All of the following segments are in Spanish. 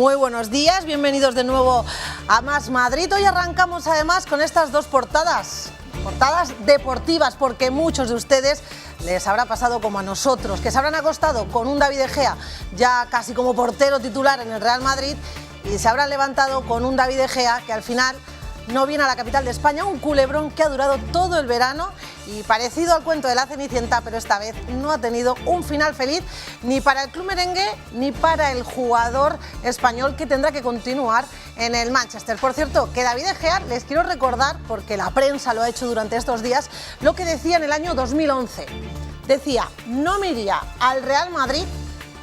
Muy buenos días, bienvenidos de nuevo a Más Madrid. Hoy arrancamos además con estas dos portadas deportivas, porque muchos de ustedes les habrá pasado como a nosotros, que se habrán acostado con un David de Gea ya casi como portero titular en el Real Madrid y se habrán levantado con un David de Gea que al final no viene a la capital de España, un culebrón que ha durado todo el verano y parecido al cuento de la Cenicienta, pero esta vez no ha tenido un final feliz ni para el club merengue ni para el jugador español, que tendrá que continuar en el Manchester. Por cierto, que David de Gea, les quiero recordar, porque la prensa lo ha hecho durante estos días, lo que decía en el año 2011. Decía, no me iría al Real Madrid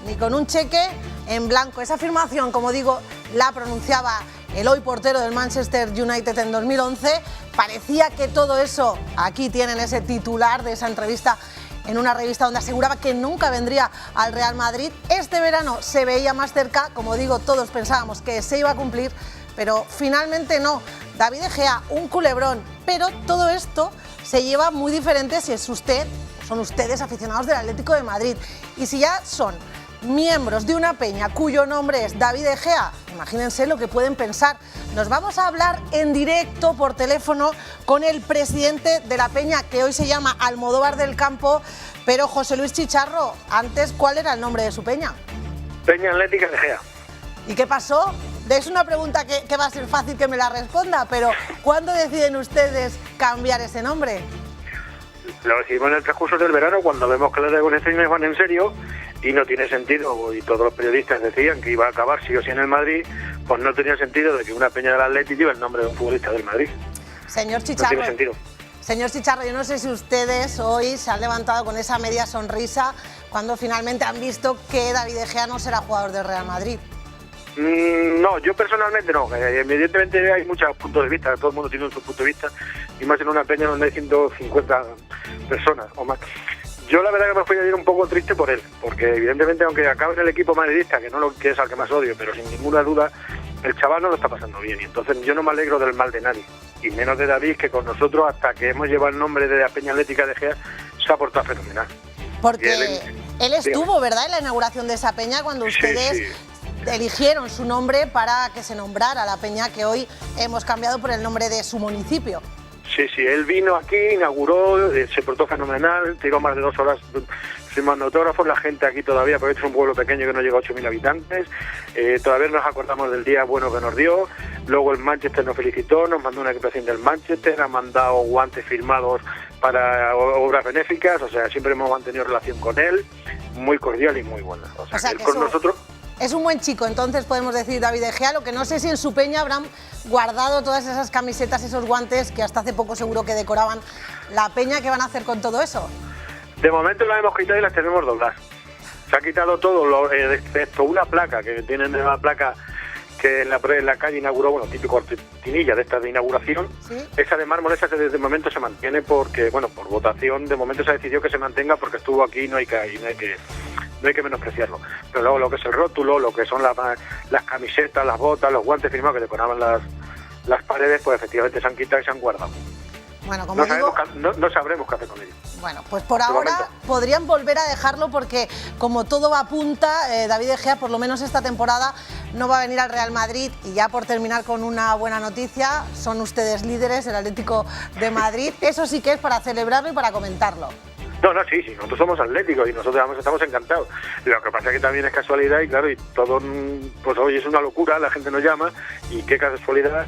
ni con un cheque en blanco. Esa afirmación, como digo, la pronunciaba el hoy portero del Manchester United en 2011. Parecía que todo eso, aquí tienen ese titular de esa entrevista en una revista donde aseguraba que nunca vendría al Real Madrid. Este verano se veía más cerca, como digo, todos pensábamos que se iba a cumplir, pero finalmente no. David de Gea, un culebrón, pero todo esto se lleva muy diferente si es usted, son ustedes aficionados del Atlético de Madrid. Y si ya son miembros de una peña cuyo nombre es David de Gea, imagínense lo que pueden pensar. Nos vamos a hablar en directo por teléfono con el presidente de la peña, que hoy se llama Almodóvar del Campo. Pero José Luis Chicharro, antes, ¿cuál era el nombre de su peña? Peña Atlética de Gea. ¿Y qué pasó? Es una pregunta que va a ser fácil que me la responda, pero ¿cuándo deciden ustedes cambiar ese nombre? Lo decidimos en el transcurso del verano, cuando vemos que las negociaciones van en serio y no tiene sentido, y todos los periodistas decían que iba a acabar sí o sí en el Madrid, pues no tenía sentido de que una peña del Atlético lleve el nombre de un futbolista del Madrid. Señor Chicharro, no tiene sentido. Señor Chicharro, yo no sé si ustedes hoy se han levantado con esa media sonrisa cuando finalmente han visto que David de Gea no será jugador del Real Madrid. No, yo personalmente no. Evidentemente hay muchos puntos de vista, todo el mundo tiene su punto de vista, y más en una peña donde hay 150 personas o más. Yo la verdad que me fui a ir un poco triste por él, porque evidentemente aunque acabe en el equipo madridista, que es al que más odio, pero sin ninguna duda el chaval no lo está pasando bien, y entonces yo no me alegro del mal de nadie, y menos de David, que con nosotros hasta que hemos llevado el nombre de la Peña Atlética de Gea se ha portado fenomenal. Porque él estuvo, ¿verdad?, en la inauguración de esa peña cuando ustedes... Sí. Eligieron su nombre para que se nombrara la peña que hoy hemos cambiado por el nombre de su municipio. Sí, él vino aquí, inauguró, se portó fenomenal, tiró más de 2 horas firmando autógrafos. La gente aquí todavía, porque es un pueblo pequeño que no llega a 8.000 habitantes, todavía nos acordamos del día bueno que nos dio. Luego el Manchester nos felicitó, nos mandó una equipación del Manchester, ha mandado guantes firmados para obras benéficas, o sea, siempre hemos mantenido relación con él, muy cordial y muy buena. O sea que él con nosotros... Es un buen chico, entonces podemos decir David de Gea. Lo que no sé si en su peña habrán guardado todas esas camisetas, esos guantes que hasta hace poco seguro que decoraban la peña. ¿Qué van a hacer con todo eso? De momento las hemos quitado y las tenemos dobladas. Se ha quitado todo, excepto una placa, que tienen una placa que en la calle inauguró, bueno, típico cortinilla de esta de inauguración. ¿Sí? Esa de mármol, esa que desde momento se mantiene porque, bueno, por votación, de momento se ha decidido que se mantenga porque estuvo aquí y no hay que menospreciarlo. Pero luego lo que es el rótulo, lo que son las camisetas, las botas, los guantes firmados que decoraban las paredes, pues efectivamente se han quitado y se han guardado. Bueno, como digo, no sabremos qué hacer con ellos. Bueno, pues por ahora podrían volver a dejarlo porque como todo apunta, David de Gea por lo menos esta temporada no va a venir al Real Madrid. Y ya por terminar con una buena noticia, son ustedes líderes, el Atlético de Madrid. Eso sí que es para celebrarlo y para comentarlo. No, sí, nosotros somos atléticos y nosotros estamos encantados. Lo que pasa es que también es casualidad y claro, y todo, pues hoy es una locura, la gente nos llama y qué casualidad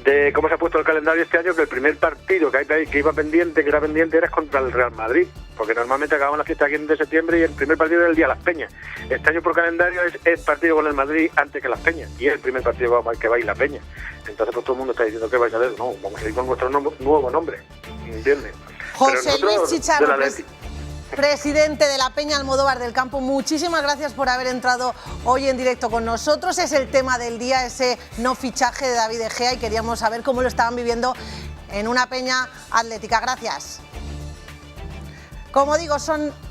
de cómo se ha puesto el calendario este año, que el primer partido que era pendiente era contra el Real Madrid, porque normalmente acabamos la fiesta aquí en septiembre y el primer partido era el día de Las Peñas. Este año por calendario es el partido con el Madrid antes que Las Peñas, y es el primer partido que va a ir la Peña. Entonces pues todo el mundo está diciendo que vais a hacer, no, vamos a ir con nuestro nuevo nombre, ¿entiendes? José Luis Chicharro, presidente de la Peña Almodóvar del Campo, muchísimas gracias por haber entrado hoy en directo con nosotros. Es el tema del día, ese no fichaje de David de Gea, y queríamos saber cómo lo estaban viviendo en una peña atlética. Gracias. Como digo,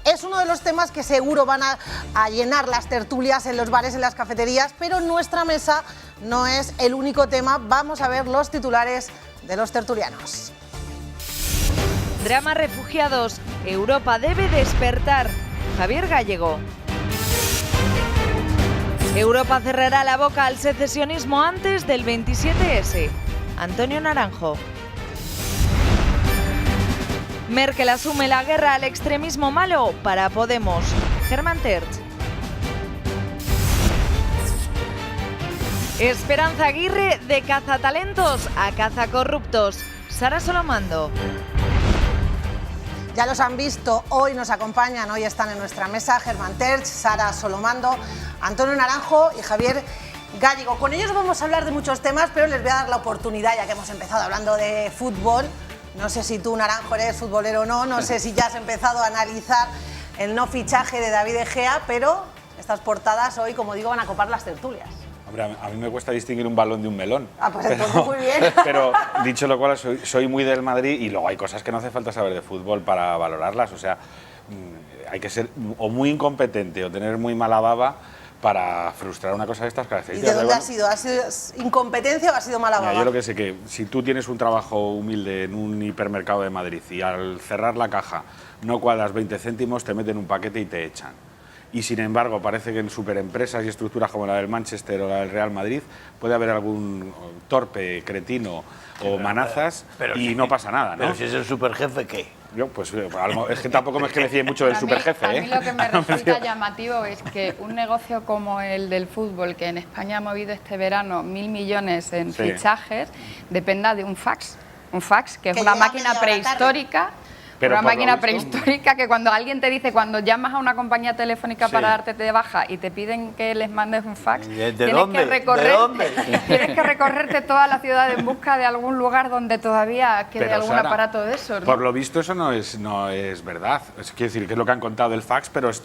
es uno de los temas que seguro van a llenar las tertulias en los bares, en las cafeterías, pero nuestra mesa no es el único tema. Vamos a ver los titulares de los tertulianos. Drama refugiados. Europa debe despertar. Javier Gallego. Europa cerrará la boca al secesionismo antes del 27S. Antonio Naranjo. Merkel asume la guerra al extremismo malo para Podemos. Germán Terch. Esperanza Aguirre de cazatalentos a cazacorruptos. Sara Solomando. Ya los han visto, hoy nos acompañan, hoy están en nuestra mesa Germán Terch, Sara Solomando, Antonio Naranjo y Javier Gallego. Con ellos vamos a hablar de muchos temas, pero les voy a dar la oportunidad, ya que hemos empezado hablando de fútbol. No sé si tú, Naranjo, eres futbolero o no, no sé si ya has empezado a analizar el no fichaje de David De Gea, pero estas portadas hoy, como digo, van a copar las tertulias. Hombre, a mí me cuesta distinguir un balón de un melón. Ah, pues entonces muy bien. Pero dicho lo cual, soy muy del Madrid y luego hay cosas que no hace falta saber de fútbol para valorarlas. O sea, hay que ser o muy incompetente o tener muy mala baba para frustrar una cosa de estas características. ¿Y de dónde ha sido? ¿Ha sido incompetencia o ha sido mala baba? Mira, yo lo que sé que si tú tienes un trabajo humilde en un hipermercado de Madrid y al cerrar la caja no cuadras 20 céntimos, te meten un paquete y te echan. Y sin embargo parece que en superempresas y estructuras como la del Manchester o la del Real Madrid puede haber algún torpe, cretino o manazas y no pasa nada, ¿no? Pero si es el superjefe, ¿qué? Yo, pues es que tampoco me fíe mucho del superjefe. A mí lo que me resulta llamativo es que un negocio como el del fútbol, que en España ha movido este verano 1.000 millones en fichajes, dependa de un fax. Un fax, que es una máquina prehistórica. Pero una máquina prehistórica que cuando alguien te dice, cuando llamas a una compañía telefónica para darte de baja y te piden que les mandes un fax, tienes que recorrerte toda la ciudad en busca de algún lugar donde todavía quede algún aparato de eso, ¿no? Por lo visto eso no es verdad. Quiero decir, que es lo que han contado del fax, pero es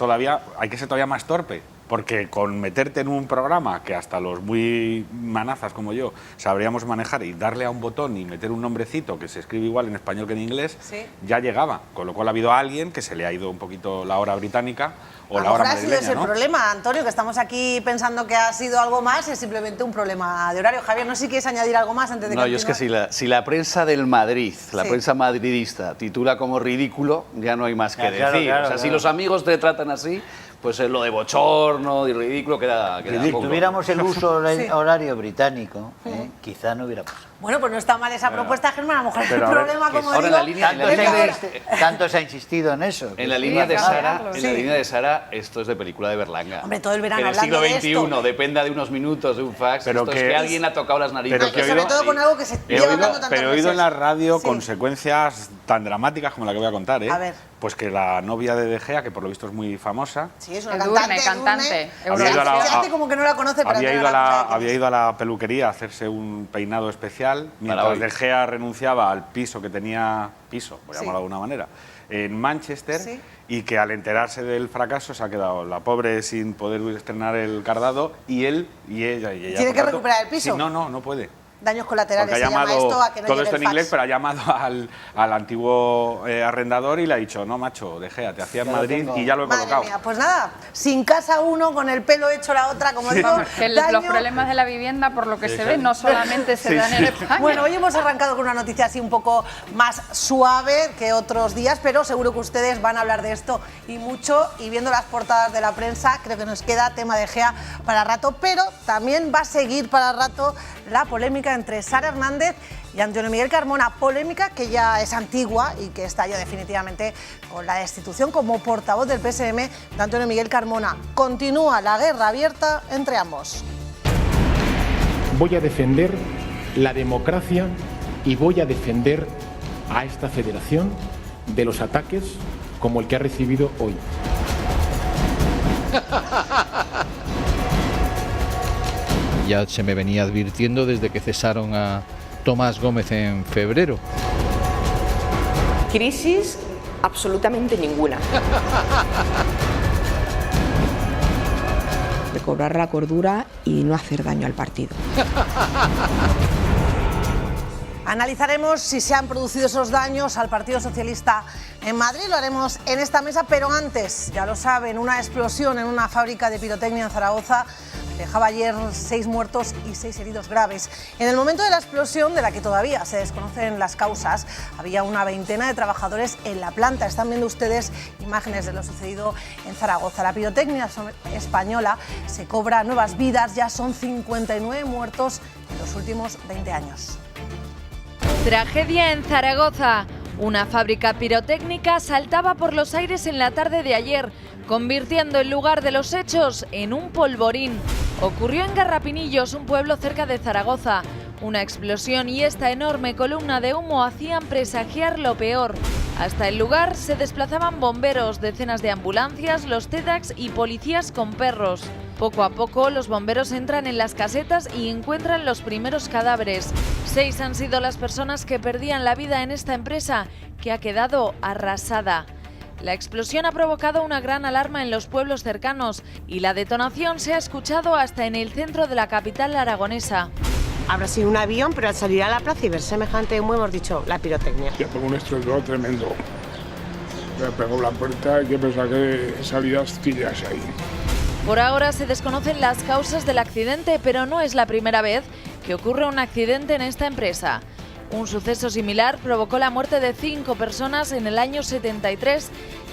hay que ser todavía más torpe. Porque con meterte en un programa que hasta los muy manazas como yo sabríamos manejar y darle a un botón y meter un nombrecito que se escribe igual en español que en inglés, ya llegaba. Con lo cual ha habido a alguien que se le ha ido un poquito la hora británica o la hora madrileña, ¿no? Ha sido ese el problema, Antonio, que estamos aquí pensando que ha sido algo más y es simplemente un problema de horario. Javier, no sé si quieres añadir algo más antes de No, yo es que si la prensa del Madrid, la prensa madridista, titula como ridículo, ya no hay más que decir. Claro, o sea, si los amigos te tratan así, pues lo de bochorno y ridículo queda Si tuviéramos el uso horario británico, quizá no hubiera pasado. Bueno, pues no está mal esa propuesta, Germán. A lo mejor el problema, como digo... Tanto se ha insistido en eso. En la línea de Sara, esto es de película de Berlanga. Hombre, todo el verano en el siglo hablando de XXI esto. dependa de unos minutos de un fax. Pero esto es que alguien ha tocado las narices. Pero sobre todo con algo que se lleva hablando tantas veces. Pero he oído en la radio consecuencias tan dramáticas como la que voy a contar, ¿eh? A ver. Pues que la novia de De Gea, que por lo visto es muy famosa... Sí, es una cantante. Se hace como que no la conoce, pero había ido a la peluquería a hacerse un peinado especial, mientras De Gea renunciaba al piso que tenía, por llamarlo de alguna manera, en Manchester, y que al enterarse del fracaso se ha quedado la pobre sin poder estrenar el cardado, y ella... ¿Tiene que recuperar el piso? Sí, no puede. Daños colaterales, porque ha llamado, se llama esto, a que no todo llegue esto el en inglés, fax. pero ha llamado al antiguo arrendador y le ha dicho, no, macho, De Gea, te hacía en Madrid y ya lo he colocado. Mía, pues nada, sin casa uno, con el pelo hecho la otra, como digo. Los problemas de la vivienda, por lo que se ve, no solamente se dan en España. Bueno, hoy hemos arrancado con una noticia así un poco más suave que otros días, pero seguro que ustedes van a hablar de esto y mucho, y viendo las portadas de la prensa, creo que nos queda tema De Gea para rato, pero también va a seguir para rato la polémica entre Sara Hernández y Antonio Miguel Carmona, polémica que ya es antigua y que estalló definitivamente con la destitución como portavoz del PSM de Antonio Miguel Carmona. Continúa la guerra abierta entre ambos. Voy a defender la democracia y voy a defender a esta federación de los ataques como el que ha recibido hoy. Ya se me venía advirtiendo desde que cesaron a Tomás Gómez en febrero. Crisis absolutamente ninguna. Recobrar la cordura y no hacer daño al partido. Analizaremos si se han producido esos daños al Partido Socialista en Madrid, lo haremos en esta mesa, pero antes, ya lo saben, una explosión en una fábrica de pirotecnia en Zaragoza dejaba ayer 6 muertos y 6 heridos graves. En el momento de la explosión, de la que todavía se desconocen las causas, había una veintena de trabajadores en la planta. Están viendo ustedes imágenes de lo sucedido en Zaragoza. La pirotecnia española se cobra nuevas vidas, ya son 59 muertos en los últimos 20 años. Tragedia en Zaragoza. Una fábrica pirotécnica saltaba por los aires en la tarde de ayer, convirtiendo el lugar de los hechos en un polvorín. Ocurrió en Garrapinillos, un pueblo cerca de Zaragoza. Una explosión y esta enorme columna de humo hacían presagiar lo peor. Hasta el lugar se desplazaban bomberos, decenas de ambulancias, los TEDx y policías con perros. Poco a poco los bomberos entran en las casetas y encuentran los primeros cadáveres. 6 han sido las personas que perdían la vida en esta empresa, que ha quedado arrasada. La explosión ha provocado una gran alarma en los pueblos cercanos y la detonación se ha escuchado hasta en el centro de la capital aragonesa. Habrá sido un avión, pero al salir a la plaza y ver semejante humo hemos dicho la pirotecnia. Ya pegó un estruendo tremendo. Me pegó la puerta y yo pensaba que salía astillas ahí. Por ahora se desconocen las causas del accidente, pero no es la primera vez que ocurre un accidente en esta empresa. Un suceso similar provocó la muerte de 5 personas en el año 73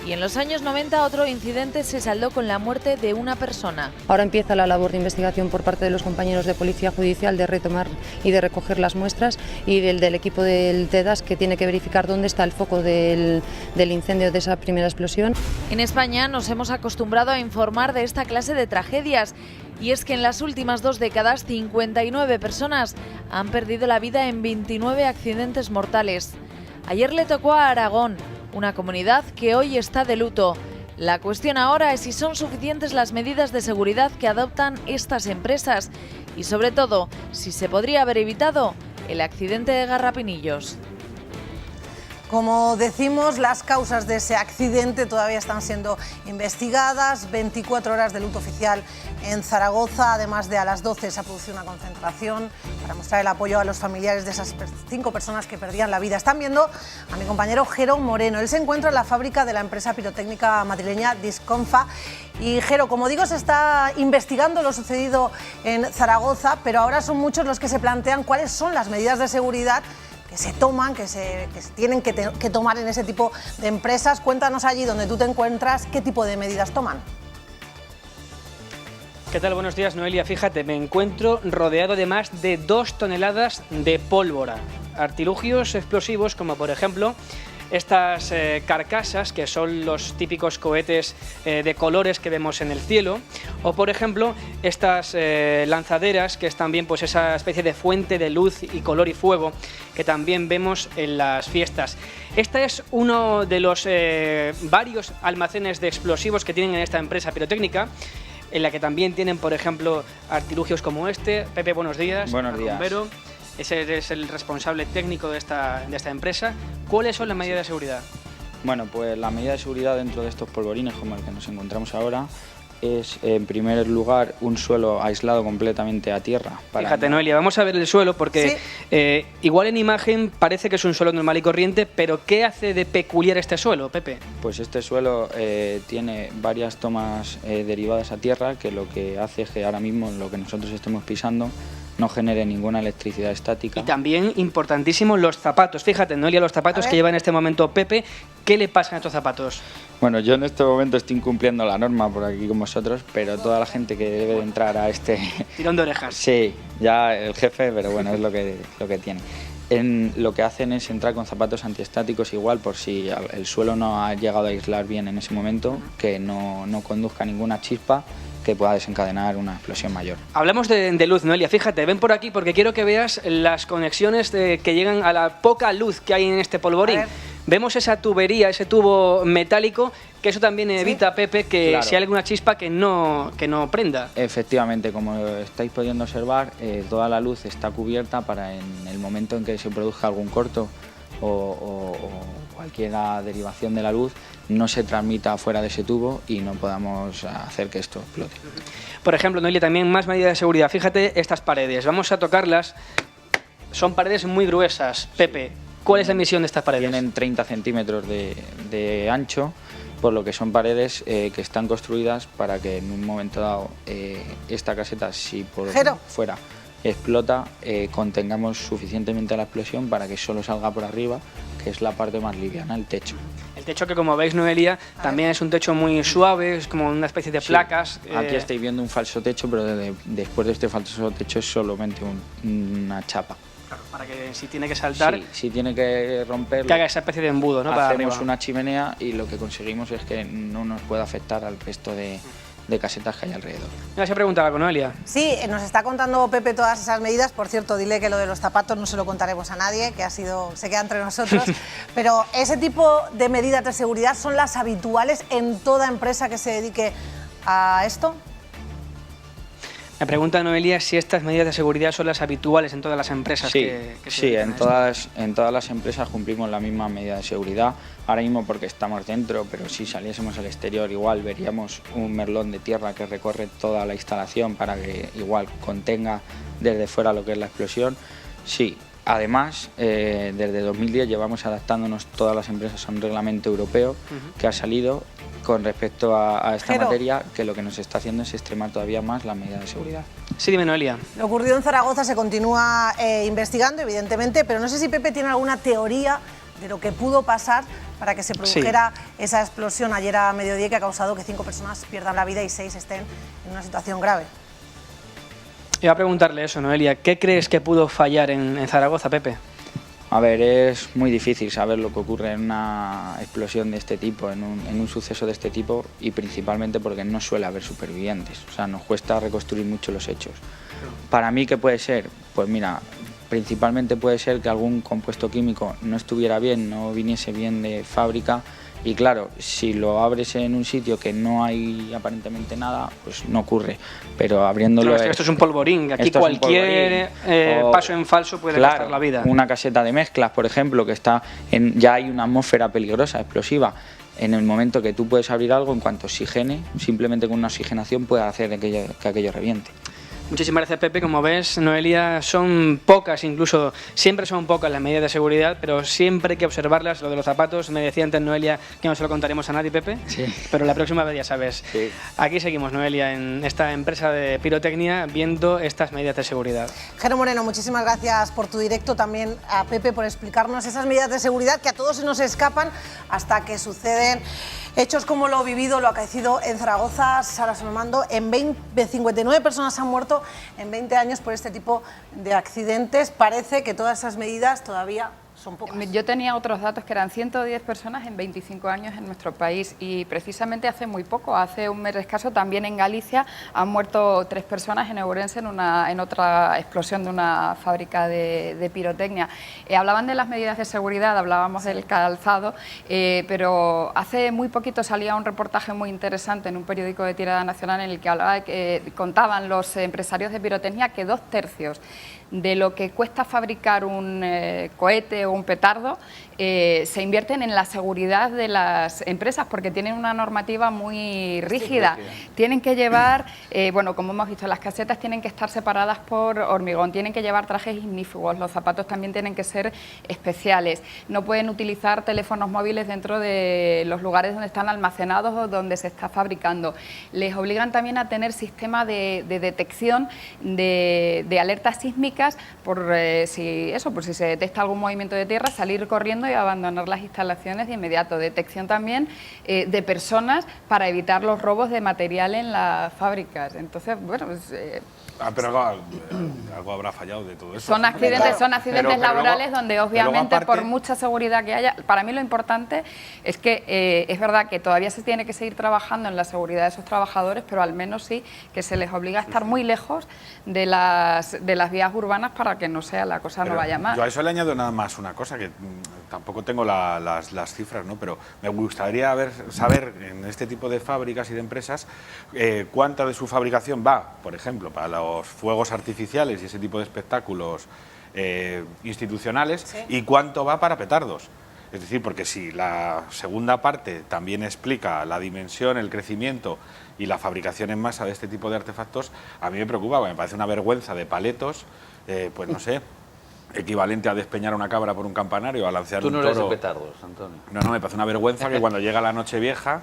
y en los años 90 otro incidente se saldó con la muerte de una persona. Ahora empieza la labor de investigación por parte de los compañeros de Policía Judicial de retomar y de recoger las muestras y del equipo del TEDAS que tiene que verificar dónde está el foco del incendio de esa primera explosión. En España nos hemos acostumbrado a informar de esta clase de tragedias y es que en las últimas 2 décadas 59 personas han perdido la vida en 29 accidentes mortales. Ayer le tocó a Aragón, una comunidad que hoy está de luto. La cuestión ahora es si son suficientes las medidas de seguridad que adoptan estas empresas y, sobre todo, si se podría haber evitado el accidente de Garrapinillos. Como decimos, las causas de ese accidente todavía están siendo investigadas. 24 horas de luto oficial en Zaragoza. Además de a las 12 se ha producido una concentración para mostrar el apoyo a los familiares de esas 5 personas que perdían la vida. Están viendo a mi compañero Jero Moreno. Él se encuentra en la fábrica de la empresa pirotécnica madrileña Disconfa. Y Jero, como digo, se está investigando lo sucedido en Zaragoza, pero ahora son muchos los que se plantean cuáles son las medidas de seguridad que se toman, que se tienen que tomar en ese tipo de empresas. Cuéntanos allí donde tú te encuentras, ¿qué tipo de medidas toman? ¿Qué tal? Buenos días, Noelia. Fíjate, me encuentro rodeado de más de 2 toneladas de pólvora. Artilugios explosivos como, por ejemplo, estas carcasas, que son los típicos cohetes de colores que vemos en el cielo, o por ejemplo estas lanzaderas, que es también pues esa especie de fuente de luz y color y fuego que también vemos en las fiestas. Este es uno de los varios almacenes de explosivos que tienen en esta empresa pirotécnica, en la que también tienen, por ejemplo, artilugios como este. Pepe, buenos días. Buenos días. Bombero. Ese es el responsable técnico de esta empresa. ¿Cuáles son las medidas de seguridad? Bueno, pues la medida de seguridad dentro de estos polvorines, como el que nos encontramos ahora, es en primer lugar un suelo aislado completamente a tierra. Fíjate, Noelia, vamos a ver el suelo porque ¿sí? Igual en imagen parece que es un suelo normal y corriente, pero ¿qué hace de peculiar este suelo, Pepe? Pues este suelo tiene varias tomas derivadas a tierra, que lo que hace es que ahora mismo lo que nosotros estemos pisando no genere ninguna electricidad estática. Y también, importantísimo, los zapatos. Fíjate, Noelia, los zapatos que lleva en este momento Pepe, ¿qué le pasan a estos zapatos? Bueno, yo en este momento estoy incumpliendo la norma por aquí con vosotros, pero toda la gente que debe de entrar a este... Tirón de orejas. Sí, ya el jefe, pero bueno, es lo que tiene. Lo que hacen es entrar con zapatos antiestáticos igual, por si el suelo no ha llegado a aislar bien en ese momento, que no conduzca ninguna chispa que pueda desencadenar una explosión mayor. Hablamos de luz, Noelia. Fíjate, ven por aquí porque quiero que veas las conexiones que llegan a la poca luz que hay en este polvorín. Vemos esa tubería, ese tubo metálico, que eso también evita, Pepe, que claro, si hay alguna chispa que no prenda. Efectivamente, como estáis pudiendo observar, toda la luz está cubierta para en el momento en que se produzca algún corto o cualquier derivación de la luz, no se transmita fuera de ese tubo y no podamos hacer que esto explote. Por ejemplo, Noelia, también más medidas de seguridad. Fíjate estas paredes, vamos a tocarlas. Son paredes muy gruesas. Pepe, ¿cuál es la emisión de estas paredes? Tienen 30 centímetros de ancho por lo que son paredes que están construidas para que en un momento dado esta caseta, si por fuera explota, contengamos suficientemente la explosión para que solo salga por arriba, que es la parte más liviana, el techo. El techo que, como veis, Noelia, también es un techo muy suave, es como una especie de placas. Aquí estáis viendo un falso techo, pero después de este falso techo es solamente una chapa. Claro, para que si tiene que saltar, si tiene que romperlo, que haga esa especie de embudo, ¿no? Para hacemos arriba. una chimenea y lo que conseguimos es que no nos pueda afectar al resto de casetas que hay alrededor. Me vas a preguntar algo, Noelia. Sí, nos está contando Pepe todas esas medidas. Por cierto, dile que lo de los zapatos no se lo contaremos a nadie, que se queda entre nosotros. Pero ese tipo de medidas de seguridad son las habituales en toda empresa que se dedique a esto. Me pregunta Noelia si estas medidas de seguridad son las habituales en todas las empresas. Sí, en todas las empresas cumplimos la misma medida de seguridad. Ahora mismo porque estamos dentro, pero si saliésemos al exterior igual veríamos un merlón de tierra que recorre toda la instalación para que igual contenga desde fuera lo que es la explosión. Sí, además desde 2010 llevamos adaptándonos todas las empresas a un reglamento europeo que ha salido con respecto a esta materia, que lo que nos está haciendo es extremar todavía más la medida de seguridad. Sí, dime, Noelia. Lo ocurrido en Zaragoza se continúa investigando, evidentemente, pero no sé si Pepe tiene alguna teoría de lo que pudo pasar para que se produjera esa explosión ayer a mediodía que ha causado que 5 personas pierdan la vida y 6 estén en una situación grave. Iba a preguntarle eso, Noelia. ¿Qué crees que pudo fallar en Zaragoza, Pepe? A ver, es muy difícil saber lo que ocurre en una explosión de este tipo, en un suceso de este tipo, y principalmente porque no suele haber supervivientes. O sea, nos cuesta reconstruir mucho los hechos. Para mí, ¿qué puede ser? Pues mira, principalmente puede ser que algún compuesto químico no estuviera bien, no viniese bien de fábrica, y claro, si lo abres en un sitio que no hay aparentemente nada, pues no ocurre. Pero abriéndolo... Claro, esto es un polvorín, aquí cualquier paso en falso puede costar la vida. Una caseta de mezclas, por ejemplo, que está ya hay una atmósfera peligrosa, explosiva. En el momento que tú puedes abrir algo, en cuanto oxigene, simplemente con una oxigenación puede hacer que aquello reviente. Muchísimas gracias, Pepe. Como ves, Noelia, son pocas, incluso siempre son pocas las medidas de seguridad, pero siempre hay que observarlas. Lo de los zapatos, me decía antes Noelia que no se lo contaremos a nadie, Pepe, pero la próxima vez ya sabes. Sí. Aquí seguimos, Noelia, en esta empresa de pirotecnia, viendo estas medidas de seguridad. Jero Moreno, muchísimas gracias por tu directo, también a Pepe por explicarnos esas medidas de seguridad que a todos se nos escapan hasta que suceden hechos como lo vivido, lo acaecido en Zaragoza. Sara Solomando, 59 personas han muerto en 20 años por este tipo de accidentes. Parece que todas esas medidas todavía son pocas. Yo tenía otros datos que eran 110 personas en 25 años en nuestro país, y precisamente hace muy poco, hace un mes escaso, también en Galicia han muerto 3 personas en Ourense en otra explosión de una fábrica de pirotecnia. Hablaban de las medidas de seguridad, hablábamos del calzado, pero hace muy poquito salía un reportaje muy interesante en un periódico de tirada nacional en el que hablaba que contaban los empresarios de pirotecnia que 2/3 de lo que cuesta fabricar un cohete o un petardo se invierten en la seguridad de las empresas, porque tienen una normativa muy rígida. Tienen que llevar, bueno, como hemos visto, las casetas tienen que estar separadas por hormigón, tienen que llevar trajes ignífugos, los zapatos también tienen que ser especiales, no pueden utilizar teléfonos móviles dentro de los lugares donde están almacenados o donde se está fabricando. Les obligan también a tener sistema de detección de alertas sísmicas por si se detecta algún movimiento de tierra, salir corriendo y abandonar las instalaciones de inmediato. Detección también de personas para evitar los robos de material en las fábricas. Entonces, bueno, pues, pero algo habrá fallado de todo eso. Son accidentes laborales donde obviamente aparte, por mucha seguridad que haya, para mí lo importante es que es verdad que todavía se tiene que seguir trabajando en la seguridad de esos trabajadores, pero al menos sí que se les obliga a estar muy lejos de las vías urbanas para que no sea la cosa, no vaya mal. Yo a eso le añado nada más una cosa, que tampoco tengo las cifras, ¿no? Pero me gustaría saber en este tipo de fábricas y de empresas cuánta de su fabricación va, por ejemplo, para los fuegos artificiales y ese tipo de espectáculos institucionales, y cuánto va para petardos. Es decir, porque si la segunda parte también explica la dimensión, el crecimiento y la fabricación en masa de este tipo de artefactos, a mí me preocupa, me parece una vergüenza de paletos, pues no sé. equivalente a despeñar una cabra por un campanario, a lanzar un toro. Tú no eres de petardos, Antonio. No, me parece una vergüenza que cuando llega la Nochevieja,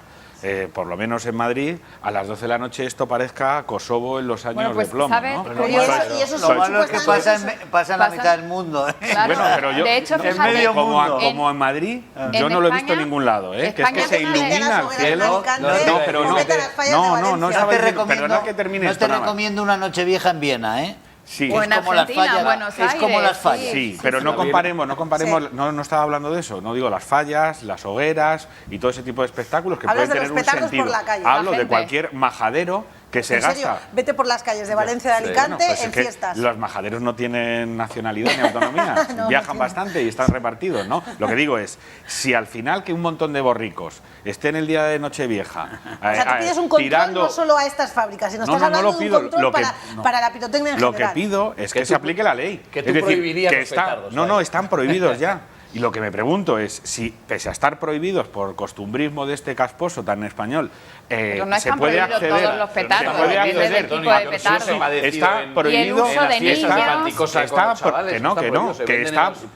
por lo menos en Madrid, a las 12 de la noche esto parezca Kosovo en los años de plomo, ¿no? Y eso lo malo es que pasa en la mitad del mundo. Claro. Bueno, pero yo, de hecho, fíjate, como en Madrid, yo no lo he visto en ningún lado, que es que se ilumina el cielo. No, pero no que termine no esto. te recomiendo una Nochevieja en Viena, ¿eh? Sí. O en Argentina, Buenos Aires. Es como las fallas. Sí, pero no comparemos, no estaba hablando de eso, no digo las fallas, las hogueras y todo ese tipo de espectáculos que pueden tener un sentido. Por la calle, hablo de cualquier majadero que se gasta. ¿En serio? Vete por las calles de Valencia, de Alicante, pues en fiestas. Los majaderos no tienen nacionalidad ni autonomía, viajan bastante y están repartidos, ¿no? Lo que digo es, si al final que un montón de borricos estén el día de Nochevieja o sea, tú pides un control no solo a estas fábricas, sino estás hablando de un control para la pirotecnia en general. Lo que pido es que se aplique la ley. Que tú prohibirías los petardos. No, están prohibidos ya. Y lo que me pregunto es si, pese a estar prohibidos por costumbrismo de este casposo tan español, se puede acceder. Todos los petardos, depende del tipo de petardo. Está prohibido. Y el uso de niños.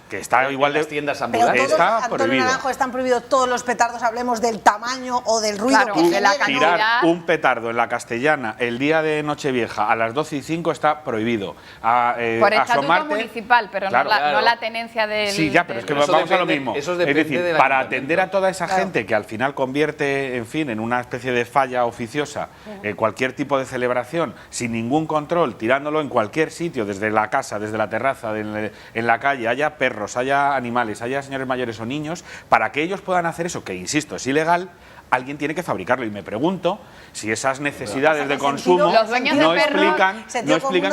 Que está igual de tiendas ambulantes. Está prohibido. Naranjo, están prohibidos todos los petardos, hablemos del tamaño o del ruido que genera. Tirar un petardo en la Castellana el día de Nochevieja a las 12:05 está prohibido. Por estatuto municipal, pero no la tenencia del... Sí, ya, pero es que vamos a lo mismo. Es decir, para atender a toda esa gente que al final convierte, en fin, en una especie de falla oficiosa cualquier tipo de celebración sin ningún control, tirándolo en cualquier sitio, desde la casa, desde la terraza, en la calle, haya perros, haya animales, haya señores mayores o niños, para que ellos puedan hacer eso, que insisto, es ilegal, alguien tiene que fabricarlo. Y me pregunto si esas necesidades de consumo no explican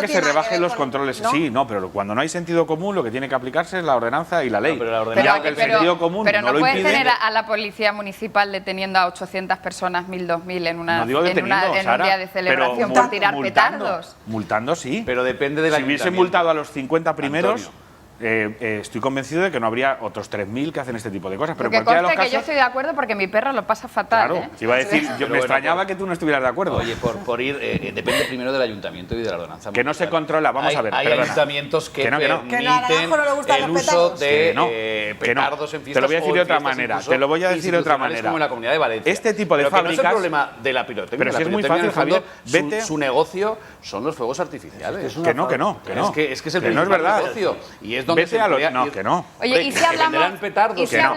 que se rebajen los controles. Sí, pero cuando no hay sentido común, lo que tiene que aplicarse es la ordenanza y la ley. Pero no puedes tener a la policía municipal deteniendo a 800 personas, 1000, 2000 en un día de celebración por tirar petardos. Multando sí. Pero depende de la. Si hubiese multado a los 50 primeros. Estoy convencido de que no habría otros 3000 que hacen este tipo de cosas. Pero que conste que yo estoy de acuerdo porque mi perro lo pasa fatal. Claro, te iba a decir, yo me extrañaba que tú no estuvieras de acuerdo. Oye, por ir, depende primero del ayuntamiento y de la ordenanza. Que no se controla, vamos a ver. Hay ayuntamientos que permiten el uso de petardos en fiestas. Te lo voy a decir de otra manera. Te lo voy a decir de otra manera. Como en la Comunidad de Valencia. Este tipo de fábricas. No es el problema de la pirotecnia. Pero si es muy fácil, Javier. Su negocio son los fuegos artificiales. Que no. Es que es el principal negocio. Y es donde se que no. Oye, y si hablamos de otra cosa,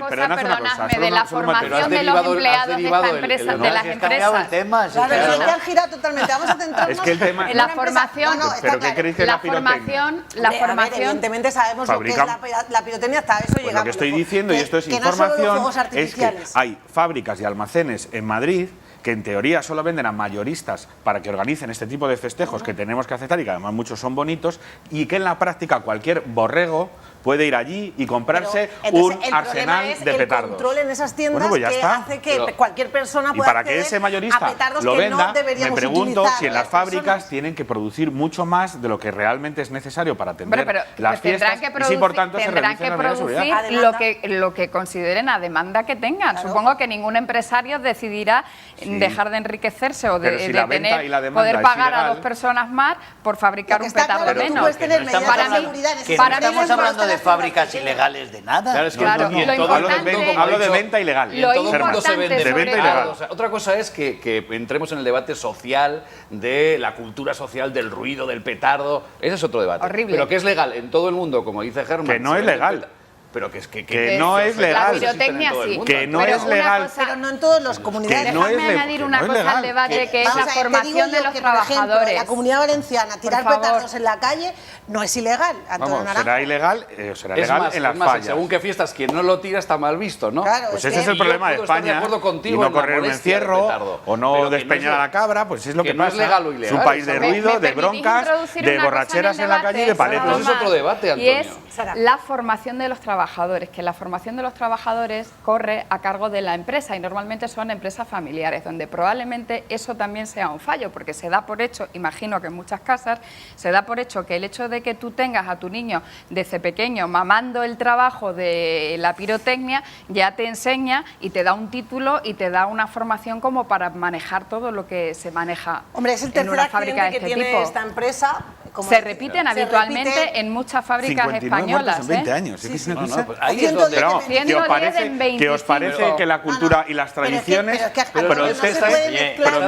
perdonadme, de la formación de los empleados de esta empresa, de las empresas. Claro, es que han girado totalmente. Vamos a centrarnos en la formación. ¿Pero qué creéis que es la pirotecnia? La formación. Evidentemente sabemos lo que es la pirotecnia, hasta eso llegamos. Lo que estoy diciendo, y esto es información, es que hay fábricas y almacenes en Madrid que en teoría solo venden a mayoristas para que organicen este tipo de festejos que tenemos que aceptar y que además muchos son bonitos, y que en la práctica cualquier borrego puede ir allí y comprarse un arsenal de petardos. El control en esas tiendas que hace que cualquier persona pueda acceder que ese mayorista lo venda, me pregunto si en las fábricas tienen que producir mucho más de lo que realmente es necesario para atender las fiestas y si por tanto se reducen las medidas de seguridad. Lo que consideren a demanda que tengan. Supongo que ningún empresario decidirá dejar de enriquecerse o de poder pagar a 2 personas más por fabricar un petardo menos. Para mí estamos hablando de fábricas ilegales de nada. Claro, es que hablo de venta ilegal. Y en todo el mundo se vende de venta ilegal. Otra cosa es que entremos en el debate social de la cultura social del ruido, del petardo. Ese es otro debate. Horrible. Pero que es legal en todo el mundo, como dice Germán. Que no es legal. Pero que es que no es legal. La pirotecnia sí. Que no es legal. Pero no en todas las comunidades. Déjame añadir una cosa al debate, que es la formación de los trabajadores. En la Comunidad Valenciana, tirar petardos en la calle no es ilegal. Vamos, será ilegal en las fallas. Según qué fiestas, quien no lo tira está mal visto, ¿no? Claro, pues ese es el problema de España. Y no correr un encierro o no despeñar a la cabra, pues es lo que pasa. No es legal o ilegal. Es un país de ruido, de broncas, de borracheras en la calle y de paletos. Eso es otro debate, Antonio. la formación de los trabajadores, que la formación de los trabajadores corre a cargo de la empresa y normalmente son empresas familiares, donde probablemente eso también sea un fallo, porque se da por hecho, imagino que en muchas casas, se da por hecho que el hecho de que tú tengas a tu niño desde pequeño mamando el trabajo de la pirotecnia, ya te enseña y te da un título y te da una formación como para manejar todo lo que se maneja. Hombre, es el en una tercer fábrica de accidente este que tiene tipo. esta empresa. Se repiten habitualmente en muchas fábricas 59 españolas. muertos en 20 años. Sí, ¿Es que sí. es una No, cosa? no, pues ahí es donde... Pero, ¿qué os 110 parece, en que os parece 25? que la cultura y las tradiciones... Pero es que estás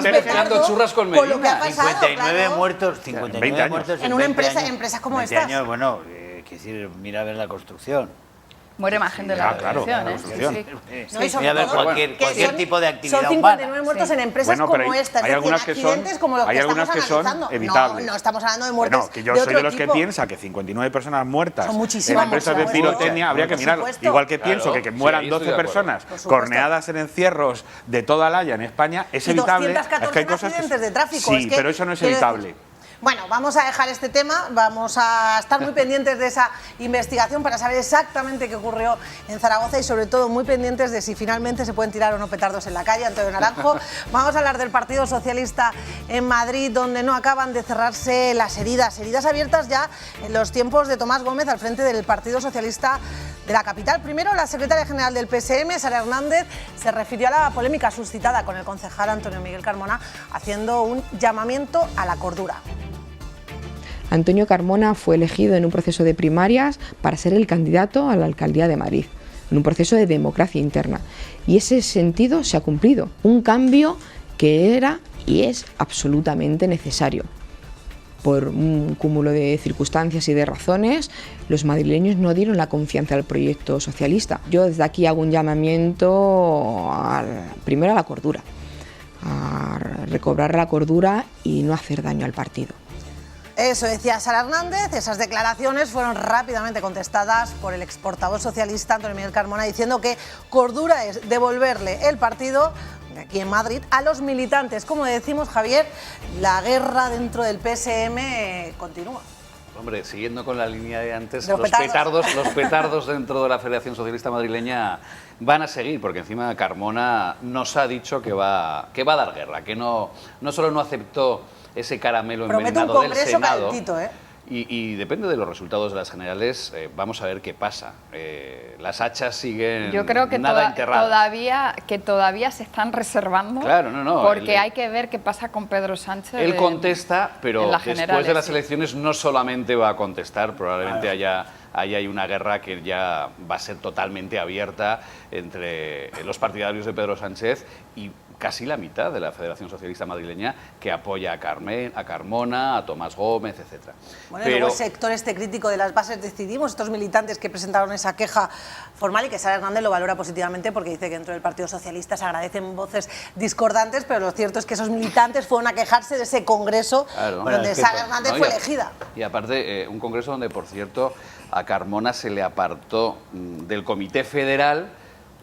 mezclando churras con con lo que ha merinas. pasado, 59 claro. muertos, 20 59 años. muertos En una 20 empresa, años. empresas como 20 estas. años, bueno, quiero decir, mira a ver la construcción. Muere más gente de la claro, construcción, la ¿eh? construcción. Sí, sí. No, y sobre Mira a ver todo cualquier que tipo de actividad son 59 muertos Sí. en empresas Bueno, pero como hay- esta, es hay decir, algunas que son- accidentes como los hay que algunas estamos que son analizando. evitables. No estamos hablando de muertes Bueno, que yo de soy otro de los tipo. que piensa que 59 personas muertas Son en muchísimas, empresas de muchas. pirotecnia habría que Por mirarlo. supuesto. Igual que Claro, pienso que sí, mueran ahí estoy 12 de acuerdo. personas Por supuesto. corneadas en encierros de toda la haya en España es Y evitable. 214 Es que hay cosas que accidentes de tráfico. sí, es que, pero eso no es quiero evitable. decir, bueno, vamos a dejar este tema, vamos a estar muy pendientes de esa investigación para saber exactamente qué ocurrió en Zaragoza y sobre todo muy pendientes de si finalmente se pueden tirar o no petardos en la calle. Antonio Naranjo, vamos a hablar del Partido Socialista en Madrid, donde no acaban de cerrarse las heridas abiertas ya en los tiempos de Tomás Gómez al frente del Partido Socialista de la capital. Primero, la secretaria general del PSM, Sara Hernández, se refirió a la polémica suscitada con el concejal Antonio Miguel Carmona, haciendo un llamamiento a la cordura. Antonio Carmona fue elegido en un proceso de primarias para ser el candidato a la alcaldía de Madrid, en un proceso de democracia interna. Y ese sentido se ha cumplido, un cambio que era y es absolutamente necesario. Por un cúmulo de circunstancias y de razones, los madrileños no dieron la confianza al proyecto socialista. Yo desde aquí hago un llamamiento primero a la cordura, a recobrar la cordura y no hacer daño al partido. Eso decía Sara Hernández, esas declaraciones fueron rápidamente contestadas por el exportavoz socialista Antonio Miguel Carmona, diciendo que cordura es devolverle el partido aquí en Madrid a los militantes. Como decimos, Javier, la guerra dentro del PSM continúa. Hombre, siguiendo con la línea de antes, De los los petardos dentro de la Federación Socialista Madrileña van a seguir, porque encima Carmona nos ha dicho que va a dar guerra, que no solo no aceptó ese caramelo Promete un envenenado del congreso Senado, calentito, ¿eh? y depende de los resultados de las generales, vamos a ver qué pasa. Las hachas siguen Yo creo que nada enterradas. todavía se están reservando. Claro, no. Porque hay que ver qué pasa con Pedro Sánchez. Él contesta, pero en las después generales, de las sí. elecciones no solamente va a contestar, probablemente ahí hay una guerra que ya va a ser totalmente abierta entre los partidarios de Pedro Sánchez y casi la mitad de la Federación Socialista Madrileña que apoya a Carmona, a Tomás Gómez, etc. Bueno, y luego el sector este crítico de las bases decidimos, estos militantes que presentaron esa queja formal y que Sara Hernández lo valora positivamente porque dice que dentro del Partido Socialista se agradecen voces discordantes, pero lo cierto es que esos militantes fueron a quejarse de ese congreso donde Sara Hernández fue elegida. Y aparte, un congreso donde, por cierto, a Carmona se le apartó del Comité Federal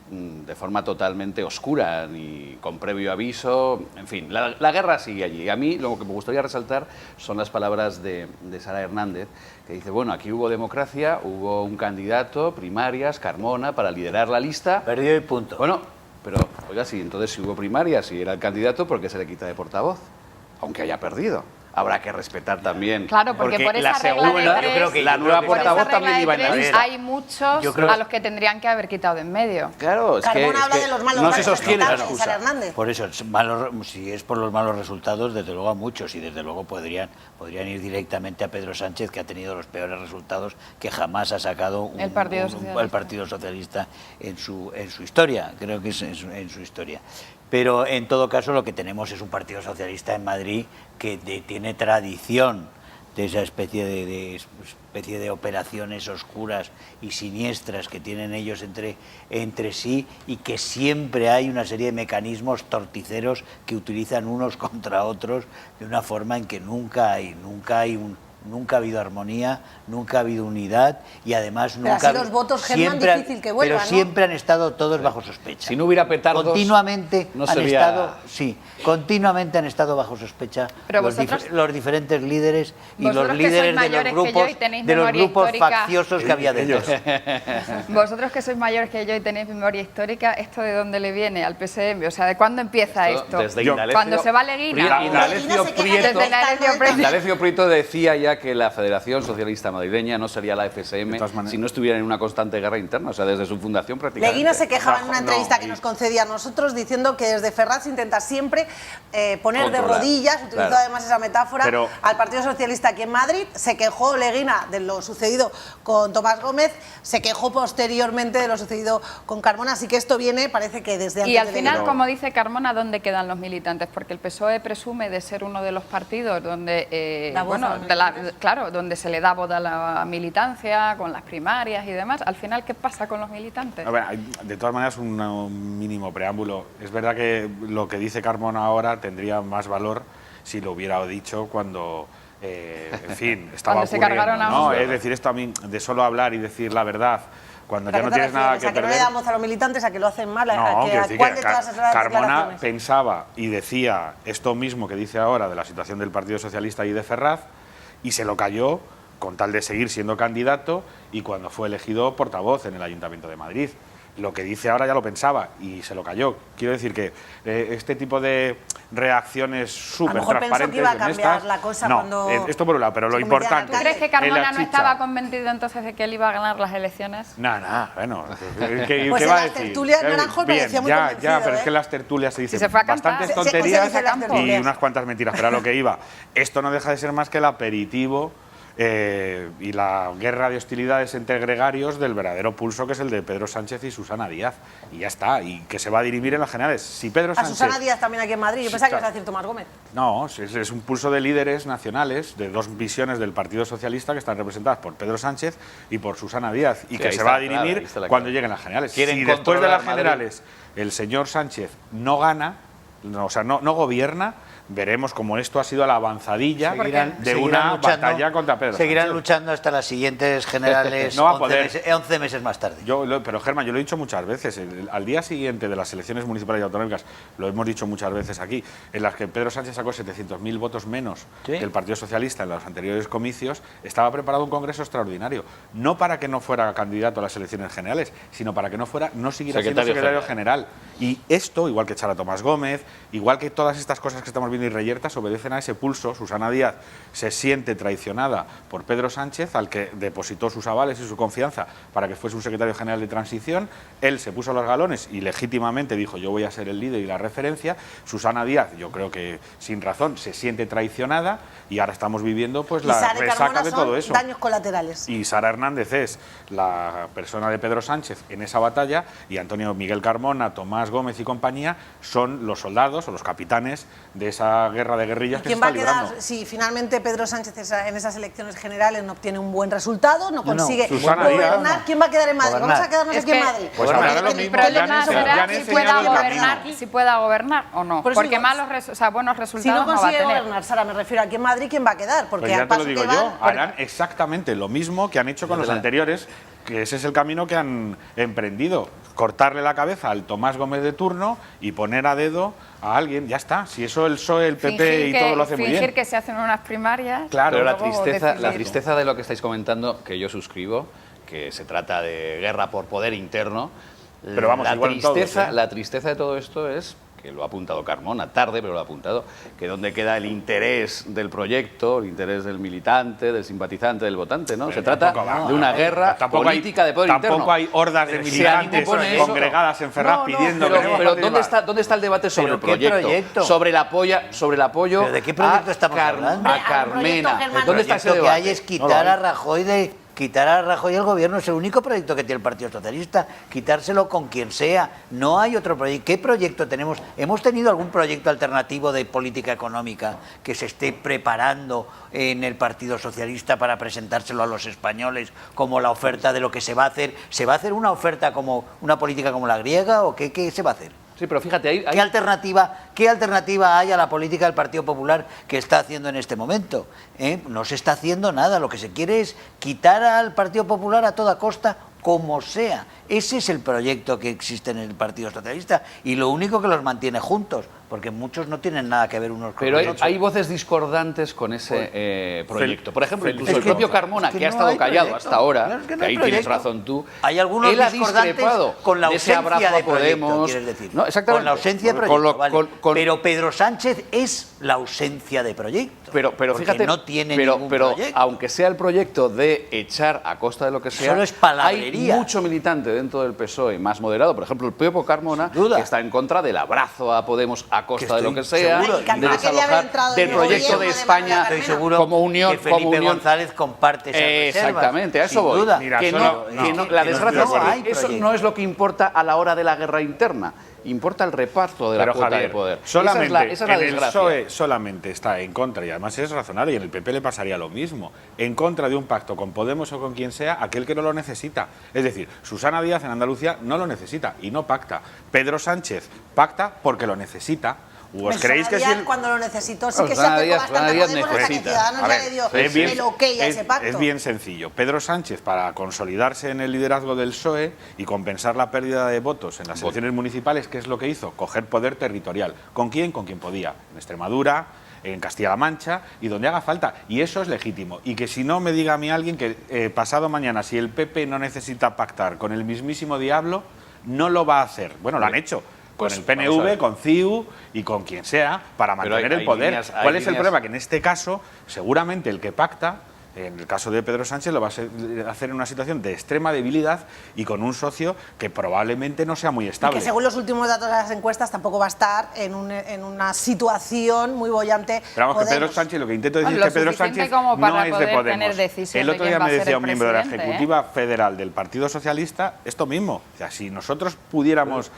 de forma totalmente oscura, ni con previo aviso, en fin, la guerra sigue allí. A mí lo que me gustaría resaltar son las palabras de Sara Hernández, que dice, bueno, aquí hubo democracia, hubo un candidato, primarias, Carmona, para liderar la lista. Perdió y punto. Bueno, pero, oiga, entonces si hubo primarias y era el candidato, ¿por qué se le quita de portavoz? Aunque haya perdido. Habrá que respetar también. Claro, porque por esa regla de tres, yo creo que la nueva portavoz también iba en la lista. hay muchos a los que tendrían que haber quitado de en medio. Claro, Carmona habla de los malos no se sostiene la resultados, Sara excusa. Hernández. Por eso, si es por los malos resultados, desde luego a muchos, y desde luego podrían ir directamente a Pedro Sánchez, que ha tenido los peores resultados que jamás ha sacado el Partido Socialista en su historia, creo que es en su historia. Pero en todo caso lo que tenemos es un Partido Socialista en Madrid que tiene tradición de esa especie de operaciones oscuras y siniestras que tienen ellos entre sí, y que siempre hay una serie de mecanismos torticeros que utilizan unos contra otros de una forma en que nunca hay nunca ha habido armonía, nunca ha habido unidad y además pero nunca... así los votos, Germán, difícil que vuelvan, pero siempre han estado todos bajo sospecha. Si no hubiera petardos, continuamente no han sería... estado, sí, continuamente han estado bajo sospecha los diferentes líderes y los líderes de los grupos facciosos que había dentro. Vosotros que sois mayores que yo y tenéis memoria histórica, ¿esto de dónde le viene al PSM? O sea, ¿de cuándo empieza esto? Cuando se va Leguina. Indalecio Prieto decía ya que la Federación Socialista Madrileña no sería la FSM si no estuviera en una constante guerra interna, o sea, desde su fundación prácticamente. Leguina se quejaba en una entrevista que nos concedía a nosotros diciendo que desde Ferraz se intenta siempre poner de rodillas, utilizó además esa metáfora, al Partido Socialista aquí en Madrid. Se quejó Leguina de lo sucedido con Tomás Gómez, se quejó posteriormente de lo sucedido con Carmona, así que esto viene, parece que desde antes. Y al final, como dice Carmona, ¿dónde quedan los militantes? Porque el PSOE presume de ser uno de los partidos donde, donde se le da voz a la militancia, con las primarias y demás. Al final, ¿qué pasa con los militantes? A ver, de todas maneras, un mínimo preámbulo. Es verdad que lo que dice Carmona ahora tendría más valor si lo hubiera dicho cuando... en fin, estaba cuando se cargaron a ¿no? Es decir, esto a mí, de solo hablar y decir la verdad, cuando ya no tienes nada que perder... ¿A que no le damos a los militantes, a que lo hacen mal? No, ¿A cuál de todas esas Carmona pensaba y decía esto mismo que dice ahora de la situación del Partido Socialista y de Ferraz, y se lo cayó con tal de seguir siendo candidato y cuando fue elegido portavoz en el Ayuntamiento de Madrid. Lo que dice ahora ya lo pensaba y se lo cayó. Quiero decir que este tipo de reacciones súper transparentes... A lo mejor pensó que iba a cambiar la cosa cuando... esto por un lado, pero lo importante... ¿Tú crees que Carmona no estaba convencido entonces de que él iba a ganar las elecciones? Nada, bueno... ¿Qué va a decir? Tertulias Naranjo me decía muy convencido. Ya, pero es que en las tertulias se dicen bastantes tonterías y unas cuantas mentiras, pero a lo que iba. Esto no deja de ser más que el aperitivo y la guerra de hostilidades entre gregarios del verdadero pulso que es el de Pedro Sánchez y Susana Díaz. Y ya está, y que se va a dirimir en las generales. Si Pedro Sánchez... A Susana Díaz también aquí en Madrid, yo pensaba que ibas a decir Tomás Gómez. No, es un pulso de líderes nacionales, de dos visiones del Partido Socialista que están representadas por Pedro Sánchez y por Susana Díaz, y que se va a dirimir cuando lleguen las generales. Si después de las generales el señor Sánchez no gana, o sea, no gobierna, veremos cómo esto ha sido la avanzadilla de una batalla contra Pedro Seguirán Sánchez. luchando hasta las siguientes generales, no va a poder. 11 meses más tarde. Pero Germán, yo lo he dicho muchas veces, al día siguiente de las elecciones municipales y autonómicas, lo hemos dicho muchas veces aquí, en las que Pedro Sánchez sacó 700.000 votos menos que el Partido Socialista en los anteriores comicios, estaba preparado un congreso extraordinario, no para que no fuera candidato a las elecciones generales, sino para que no siguiera siendo secretario general. Y esto, igual que echar a Tomás Gómez, igual que todas estas cosas que estamos viendo y reyertas, obedecen a ese pulso. Susana Díaz se siente traicionada por Pedro Sánchez, al que depositó sus avales y su confianza para que fuese un secretario general de transición. Él se puso los galones y legítimamente dijo: yo voy a ser el líder y la referencia. Susana Díaz, yo creo que sin razón, se siente traicionada y ahora estamos viviendo pues la resaca de todo eso. Daños colaterales. Y Sara Hernández es la persona de Pedro Sánchez en esa batalla y Antonio Miguel Carmona, Tomás Gómez y compañía son los soldados o los capitanes de esa guerra de guerrillas que se está librando. ¿Quién va a quedar si finalmente Pedro Sánchez en esas elecciones generales no obtiene un buen resultado, no consigue gobernar? ¿Quién va a quedar en Madrid? Vamos a quedarnos aquí en Madrid. Pues el problema será si pueda gobernar o no. Porque buenos resultados si no no va a consigue tener. gobernar, Sara, me refiero aquí en Madrid, ¿quién va a quedar? Porque pues ya te lo digo yo, harán exactamente lo mismo que han hecho con los anteriores, que ese es el camino que han emprendido. Cortarle la cabeza al Tomás Gómez de turno y poner a dedo a alguien, ya está. Si eso el PSOE, el PP y todo lo hace muy bien. Fingir que se hacen unas primarias. Claro, pero la tristeza de lo que estáis comentando, que yo suscribo, que se trata de guerra por poder interno, pero vamos, la tristeza de todo esto es, que lo ha apuntado Carmona, tarde, pero lo ha apuntado, que donde queda el interés del proyecto, el interés del militante, del simpatizante, del votante, ¿no? Se trata de una guerra política de poder interno. Tampoco hay hordas de militantes congregadas en Ferraz pidiendo... Pero ¿dónde está el debate sobre el proyecto? Sobre el apoyo ¿pero de qué proyecto estamos hablando? A Carmena. ¿Dónde está ese debate? Lo que hay es quitar a Rajoy del gobierno. Es el único proyecto que tiene el Partido Socialista, quitárselo con quien sea. No hay otro proyecto. ¿Qué proyecto tenemos? ¿Hemos tenido algún proyecto alternativo de política económica que se esté preparando en el Partido Socialista para presentárselo a los españoles como la oferta de lo que se va a hacer? ¿Se va a hacer una oferta como una política como la griega o qué se va a hacer? Sí, pero fíjate, ¿Qué alternativa hay a la política del Partido Popular que está haciendo en este momento? No se está haciendo nada. Lo que se quiere es quitar al Partido Popular a toda costa, como sea. Ese es el proyecto que existe en el Partido Socialista y lo único que los mantiene juntos, porque muchos no tienen nada que ver unos con Pero los otros. hay voces discordantes con ese proyecto. Por ejemplo, incluso el propio Carmona, que ha estado callado hasta ahora, Claro, es que no que hay ahí tienes proyecto. razón tú, Hay algunos él ha discordantes discrepado con la de ese ausencia abrazo de a Podemos. proyecto, quieres decir. No, exactamente. Con la ausencia de Con proyecto, lo- vale. con- Pero Pedro Sánchez es la ausencia de proyecto. Pero porque fíjate, no tiene pero ningún proyecto. aunque sea el proyecto de echar a costa de lo que sea, Solo es palabrería. hay mucho militante dentro del PSOE más moderado, por ejemplo el propio Carmona, que está en contra del abrazo a Podemos a costa de lo que sea, seguro. de Carmona quería haber desalojar, entrado en del el proyecto gobierno de de España Estoy seguro como unión, que Felipe como unión. González comparte esas reservas. Exactamente, a eso sin voy. duda. Que la desgracia es que eso proyecto. no es lo que importa a la hora de la guerra interna. Importa el reparto de la cuota Javier, de poder. Solamente esa es la en el desgracia. PSOE solamente está en contra, y además es razonable, y en el PP le pasaría lo mismo, en contra de un pacto con Podemos o con quien sea, aquel que no lo necesita. Es decir, Susana Díaz en Andalucía no lo necesita y no pacta. Pedro Sánchez pacta porque lo necesita. ¿Os creéis que si el... cuando lo necesitó sí que se Susana acercó Díaz bastante a Podemos hasta que necesita. Ciudadanos A ya ver, le dio es bien- el ok a ese pacto? Es bien sencillo. Pedro Sánchez, para consolidarse en el liderazgo del PSOE y compensar la pérdida de votos en las elecciones municipales, ¿qué es lo que hizo? Coger poder territorial. ¿Con quién? Con quien podía. En Extremadura, en Castilla-La Mancha y donde haga falta. Y eso es legítimo. Y que si no me diga a mí alguien que pasado mañana, si el PP no necesita pactar con el mismísimo diablo, no lo va a hacer. Bueno, lo han hecho. Con Pues el vamos a PNV, ver. con CIU y con quien sea, para Pero mantener hay el poder. líneas- hay ¿Cuál es el líneas- problema? Que en este caso, seguramente el que pacta, en el caso de Pedro Sánchez, lo va a hacer en una situación de extrema debilidad y con un socio que probablemente no sea muy Y estable. que según los últimos datos de las encuestas tampoco va a estar en una situación muy bollante. Pero vamos, que Podemos. Pedro Sánchez, lo que intento decir Lo es que Pedro suficiente Sánchez como para no es de poder Podemos. tener decisión El de otro quién día va a me ser decía el un miembro de la presidente, Ejecutiva Federal del Partido Socialista esto mismo. O sea, si nosotros pudiéramos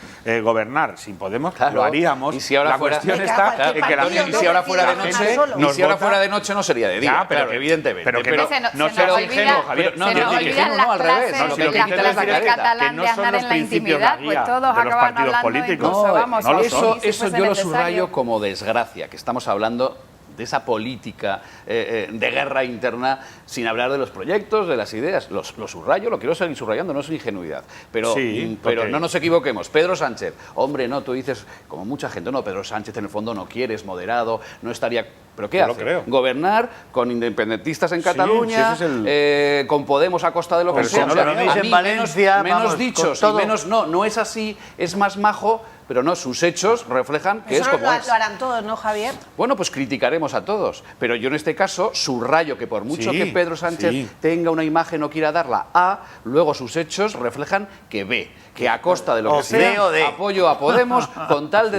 gobernar sin Podemos, lo haríamos. Y si ahora la fuera, cuestión está en que la Antonio, gente... y si ahora fuera de noche, nos y si ahora vota- fuera de noche no sería de día, Ya, pero claro, evidentemente. Pero que no se nos olvida- ingenuo, Javier. se nos olvidan no, al las revés. clases, Lo que las intento clases decir de es catalán que no de son andar los en la principios intimidad, la pues guía todos de los acaban partidos hablando políticos. incluso, vamos, no lo si son. fuese Eso yo lo necesario. subrayo como desgracia, que estamos hablando de esa política de guerra interna sin hablar de los proyectos, de las ideas. Lo subrayo, lo quiero seguir subrayando, no es ingenuidad. Pero, Sí, pero porque- no nos equivoquemos. Pedro Sánchez, hombre, no, tú dices, como mucha gente, no, Pedro Sánchez en el fondo no quiere, es moderado, no estaría... ¿Pero qué Yo lo hace? creo. Gobernar con independentistas en Sí, Cataluña, sí, ese es con Podemos a costa de lo que Pero sea. si no O sea, lo veis a en mí Valencia, menos vamos, dichos con y todo. menos... No es así, es más majo, pero no, sus hechos reflejan que Eso es como lo, es. lo harán todos, ¿no, Javier? Bueno, pues criticaremos a todos, pero yo en este caso subrayo que por mucho Sí, que Pedro Sánchez sí. tenga una imagen o quiera darla A, luego sus hechos reflejan que B, que a costa de lo O que C sea, o D. apoyo a Podemos con tal de,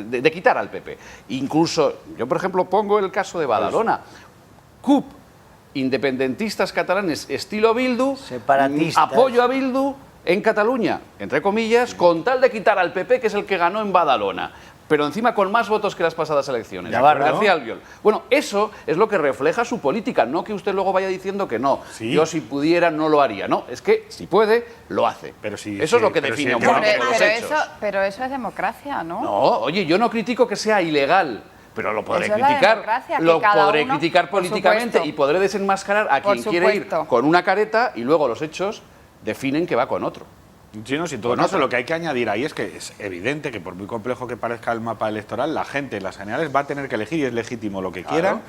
de quitar al PP. Incluso, yo por ejemplo pongo el caso de Badalona. CUP, independentistas catalanes estilo Bildu, Separatistas. apoyo a Bildu en Cataluña, entre comillas, con tal de quitar al PP, que es el que ganó en Badalona. Pero encima con más votos que las pasadas elecciones. Navarro, ¿no? García Albiol. Bueno, eso es lo que refleja su política, no que usted luego vaya diciendo que no. Sí. Yo si pudiera no lo haría. No, es que si puede, lo hace. Pero sí, eso es lo que pero define sí, un pero- político, los hechos. Pero eso es democracia, ¿no? No, oye, yo no critico que sea ilegal, pero lo podré Eso es la criticar, democracia, que lo cada podré uno, criticar por políticamente supuesto. y podré desenmascarar a Por quien quiere ir supuesto. con una careta y luego los hechos definen que va con otro. Sí, no, sin todo caso, lo que hay que añadir ahí es que es evidente que por muy complejo que parezca el mapa electoral, la gente en las generales va a tener que elegir y es legítimo lo que quieran.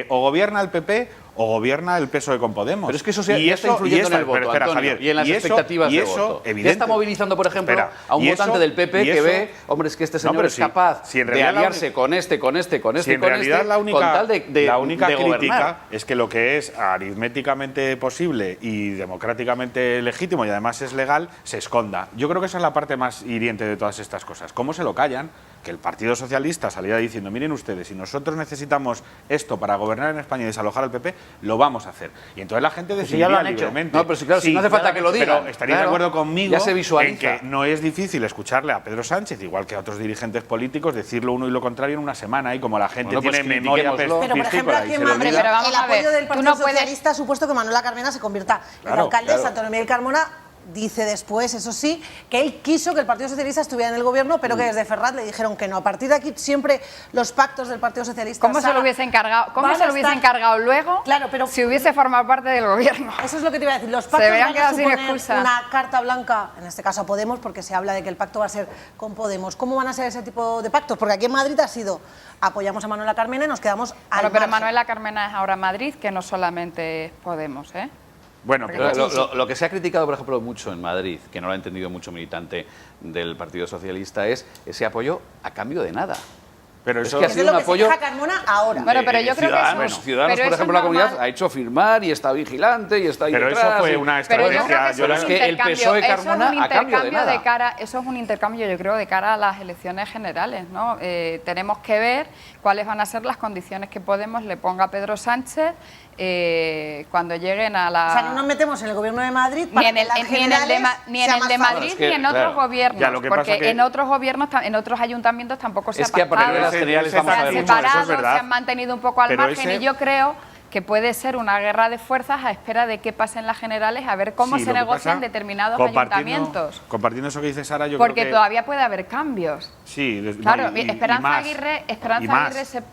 O gobierna el PP o gobierna el PSOE con Podemos. Pero es que eso ya está influyendo en el voto, pero espera, Antonio, Javier, y en las expectativas de voto. evidente. Ya está movilizando, por ejemplo, Espera, a un y votante eso- del PP y que eso- ve, hombre, es que este señor pero es si- capaz si en de realidad la aliarse única- con este, con este, con este Si y en con realidad este, la única, con tal de la única de crítica gobernar. es que lo que es aritméticamente posible y democráticamente legítimo y además es legal, se esconda. Yo creo que esa es la parte más hiriente de todas estas cosas. ¿Cómo se lo callan? Que el Partido Socialista saliera diciendo, miren ustedes, si nosotros necesitamos esto para gobernar en España y desalojar al PP, lo vamos a hacer. Y entonces la gente si decidiría ya lo han hecho. libremente. No, pero sí, claro, si no hace falta que lo digan. Pero estaría de Claro. acuerdo conmigo Ya se en visualiza. que no es difícil escucharle a Pedro Sánchez, igual que a otros dirigentes políticos, decir lo uno y lo contrario en una semana. Y como la gente Bueno, pues tiene memoria critiquémoslo. Pero, por ejemplo, piscícola aquí y en se le Madrid, olvida. Pero vamos el a ver, apoyo del tú Partido no puedes- Socialista ha supuesto que Manuela Carmena se convierta en Claro, alcaldesa. claro. Antonio Miguel Carmona dice después, eso sí, que él quiso que el Partido Socialista estuviera en el gobierno, pero que desde Ferraz le dijeron que no. A partir de aquí siempre los pactos del Partido Socialista... ¿Cómo se lo hubiese encargado? ¿Cómo se lo hubiese encargado luego? Claro, pero si hubiese formado parte del gobierno. Eso es lo que te iba a decir. Los pactos van a quedado sin suponer excusa. una carta blanca, en este caso a Podemos, porque se habla de que el pacto va a ser con Podemos. ¿Cómo van a ser ese tipo de pactos? Porque aquí en Madrid ha sido apoyamos a Manuela Carmena y nos quedamos al Pero margen. Manuela Carmena es ahora Madrid, que no solamente es Podemos, ¿eh? Bueno, pero lo que se ha criticado, por ejemplo, mucho en Madrid, que no lo ha entendido mucho militante del Partido Socialista, es ese apoyo a cambio de nada. Pero eso es que ha sido un apoyo. Carmona ahora. Bueno, pero yo creo que Ciudadanos, por ejemplo, la comunidad ha hecho firmar y está vigilante y está ahí pero detrás. Eso fue una estrategia. Es que el PSOE Carmona a cambio de nada. Eso es un intercambio, yo creo, de cara a las elecciones generales, ¿no? Tenemos que ver cuáles van a ser las condiciones que Podemos le ponga a Pedro Sánchez cuando lleguen a la... O sea, no nos metemos en el gobierno de Madrid ni en el de Madrid ni en otros gobiernos, porque en otros gobiernos, en otros ayuntamientos tampoco se ha pactado. Generales vamos a ver separados, se han mantenido un poco al margen y yo creo que puede ser una guerra de fuerzas a espera de qué pase en las generales, a ver cómo se negocian determinados ayuntamientos. Compartiendo eso que dice Sara, yo porque creo que... todavía puede haber cambios. Sí, claro, Esperanza Aguirre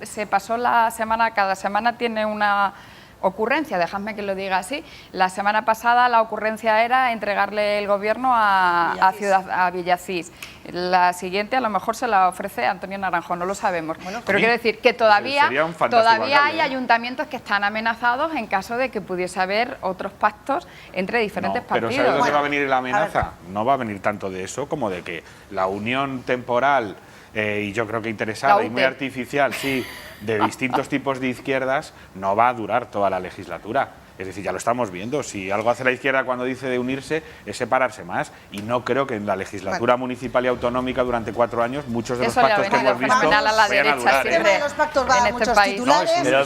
se pasó la semana, cada semana tiene una ocurrencia, dejadme que lo diga así. La semana pasada la ocurrencia era entregarle el gobierno a Villacís. La siguiente a lo mejor se la ofrece Antonio Naranjo, no lo sabemos. Bueno, pero quiero decir que todavía hay ayuntamientos que están amenazados en caso de que pudiese haber otros pactos entre diferentes partidos. Pero ¿sabes dónde va a venir la amenaza? No va a venir tanto de eso como de que la unión temporal y yo creo que interesada y muy artificial, sí, de distintos tipos de izquierdas, no va a durar toda la legislatura. Es decir, ya lo estamos viendo. Si algo hace la izquierda cuando dice de unirse es separarse más. Y no creo que en la legislatura municipal y autonómica durante 4 años muchos de los pactos que hemos visto vayan a durar. El tema de los pactos va a dar muchos titulares. Pero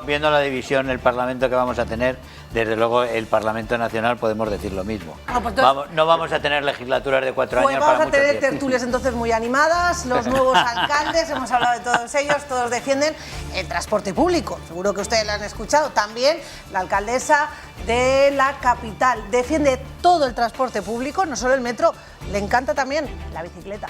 viendo la división, el Parlamento que vamos a tener, desde luego el Parlamento Nacional podemos decir lo mismo. No vamos a tener legislaturas de 4 años para vamos a tener mucho tiempo. tertulias entonces muy animadas, los nuevos alcaldes, hemos hablado de todos ellos, todos defienden el transporte público. Seguro que ustedes lo han escuchado. También la alcaldesa de la capital defiende todo el transporte público, no solo el metro, le encanta también la bicicleta.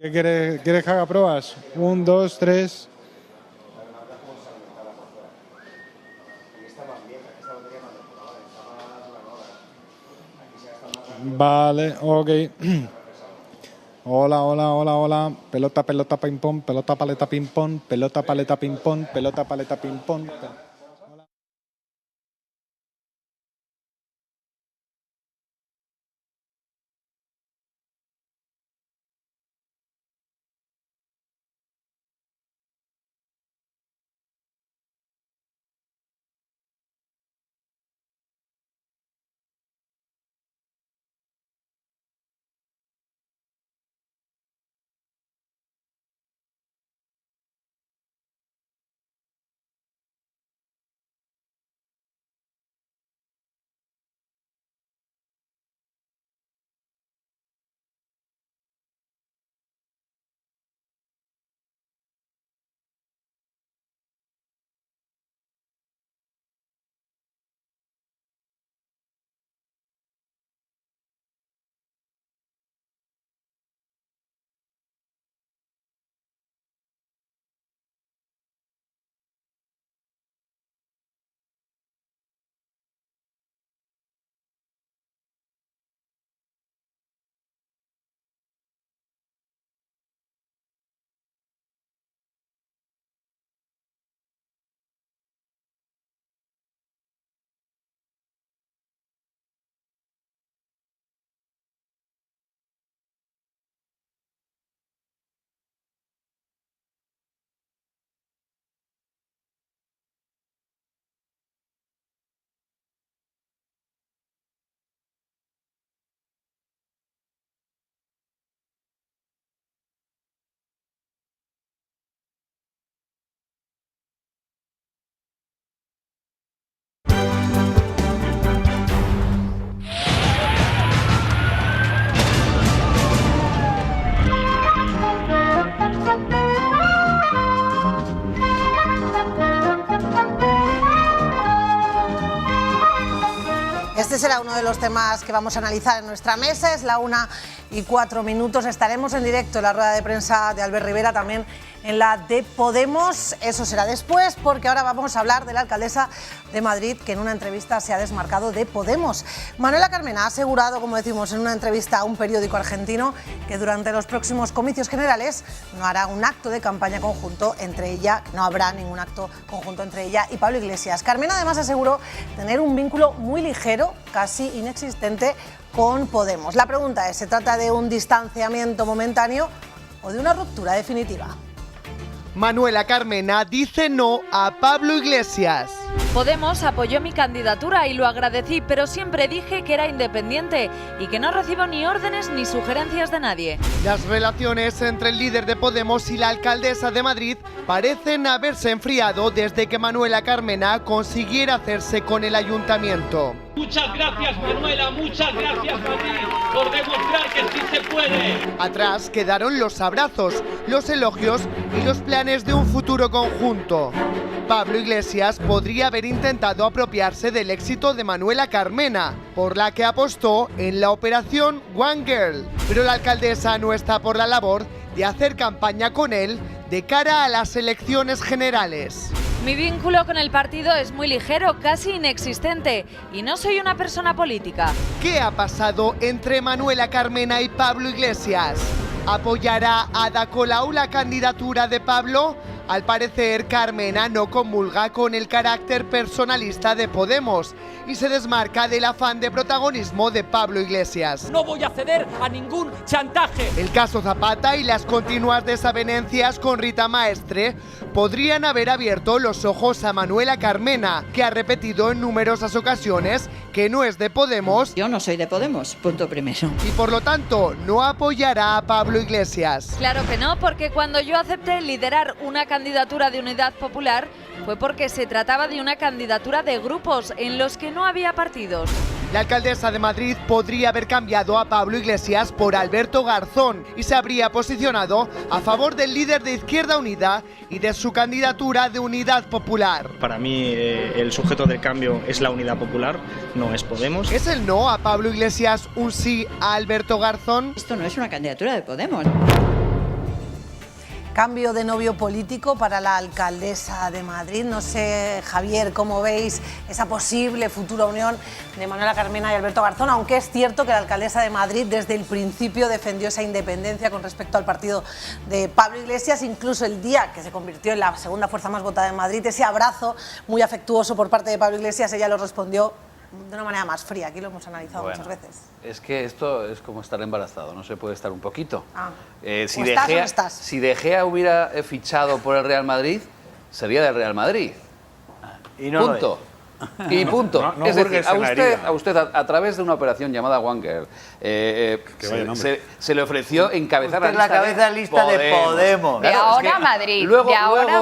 ¿Qué quieres que haga pruebas? 1, 2, 3. Vale, ok. Hola, hola, hola, hola. Pelota, pelota, ping pong, pelota, paleta, ping pong, pelota, paleta, ping pong, pelota, paleta, ping pong. Este será uno de los temas que vamos a analizar en nuestra mesa. Es la 1:04. Estaremos en directo en la rueda de prensa de Albert Rivera, también en la de Podemos. Eso será después, porque ahora vamos a hablar de la alcaldesa de Madrid, que en una entrevista se ha desmarcado de Podemos. Manuela Carmena ha asegurado, como decimos, en una entrevista a un periódico argentino, que durante los próximos comicios generales no hará un acto de campaña conjunto entre ella, no habrá ningún acto conjunto entre ella y Pablo Iglesias. Carmena además aseguró tener un vínculo muy ligero, casi inexistente, con Podemos. La pregunta es, ¿se trata de un distanciamiento momentáneo o de una ruptura definitiva? Manuela Carmena dice no a Pablo Iglesias. Podemos apoyó mi candidatura y lo agradecí, pero siempre dije que era independiente y que no recibo ni órdenes ni sugerencias de nadie. Las relaciones entre el líder de Podemos y la alcaldesa de Madrid parecen haberse enfriado desde que Manuela Carmena consiguiera hacerse con el ayuntamiento. Muchas gracias, Manuela, muchas gracias, Madrid, por demostrar que sí se puede. Atrás quedaron los abrazos, los elogios y los planes de un futuro conjunto. Pablo Iglesias podría haber intentado apropiarse del éxito de Manuela Carmena, por la que apostó en la operación One Girl. Pero la alcaldesa no está por la labor de hacer campaña con él de cara a las elecciones generales. Mi vínculo con el partido es muy ligero, casi inexistente, y no soy una persona política. ¿Qué ha pasado entre Manuela Carmena y Pablo Iglesias? ¿Apoyará Ada Colau la candidatura de Pablo? Al parecer, Carmena no comulga con el carácter personalista de Podemos y se desmarca del afán de protagonismo de Pablo Iglesias. No voy a ceder a ningún chantaje. El caso Zapata y las continuas desavenencias con Rita Maestre podrían haber abierto los ojos a Manuela Carmena, que ha repetido en numerosas ocasiones que no es de Podemos. Yo no soy de Podemos, punto primero. Y por lo tanto, no apoyará a Pablo Iglesias. Claro que no, porque cuando yo acepté liderar una candidatura de Unidad Popular fue porque se trataba de una candidatura de grupos en los que no había partidos. La alcaldesa de Madrid podría haber cambiado a Pablo Iglesias por Alberto Garzón y se habría posicionado a favor del líder de Izquierda Unida y de su candidatura de Unidad Popular. Para mí el sujeto del cambio es la Unidad Popular, no es Podemos. ¿Es el no a Pablo Iglesias un sí a Alberto Garzón? Esto no es una candidatura de Podemos. Cambio de novio político para la alcaldesa de Madrid. No sé, Javier, cómo veis esa posible futura unión de Manuela Carmena y Alberto Garzón, aunque es cierto que la alcaldesa de Madrid desde el principio defendió esa independencia con respecto al partido de Pablo Iglesias, incluso el día que se convirtió en la segunda fuerza más votada en Madrid, ese abrazo muy afectuoso por parte de Pablo Iglesias, ella lo respondió de una manera más fría. Aquí lo hemos analizado muchas veces. Es que esto es como estar embarazado, no se puede estar un poquito. Si De Gea hubiera fichado por el Real Madrid, sería del Real Madrid. Y no punto. Y punto. No es decir, a usted a través de una operación llamada One Girl, se le ofreció encabezar la lista de Podemos. De ahora Madrid,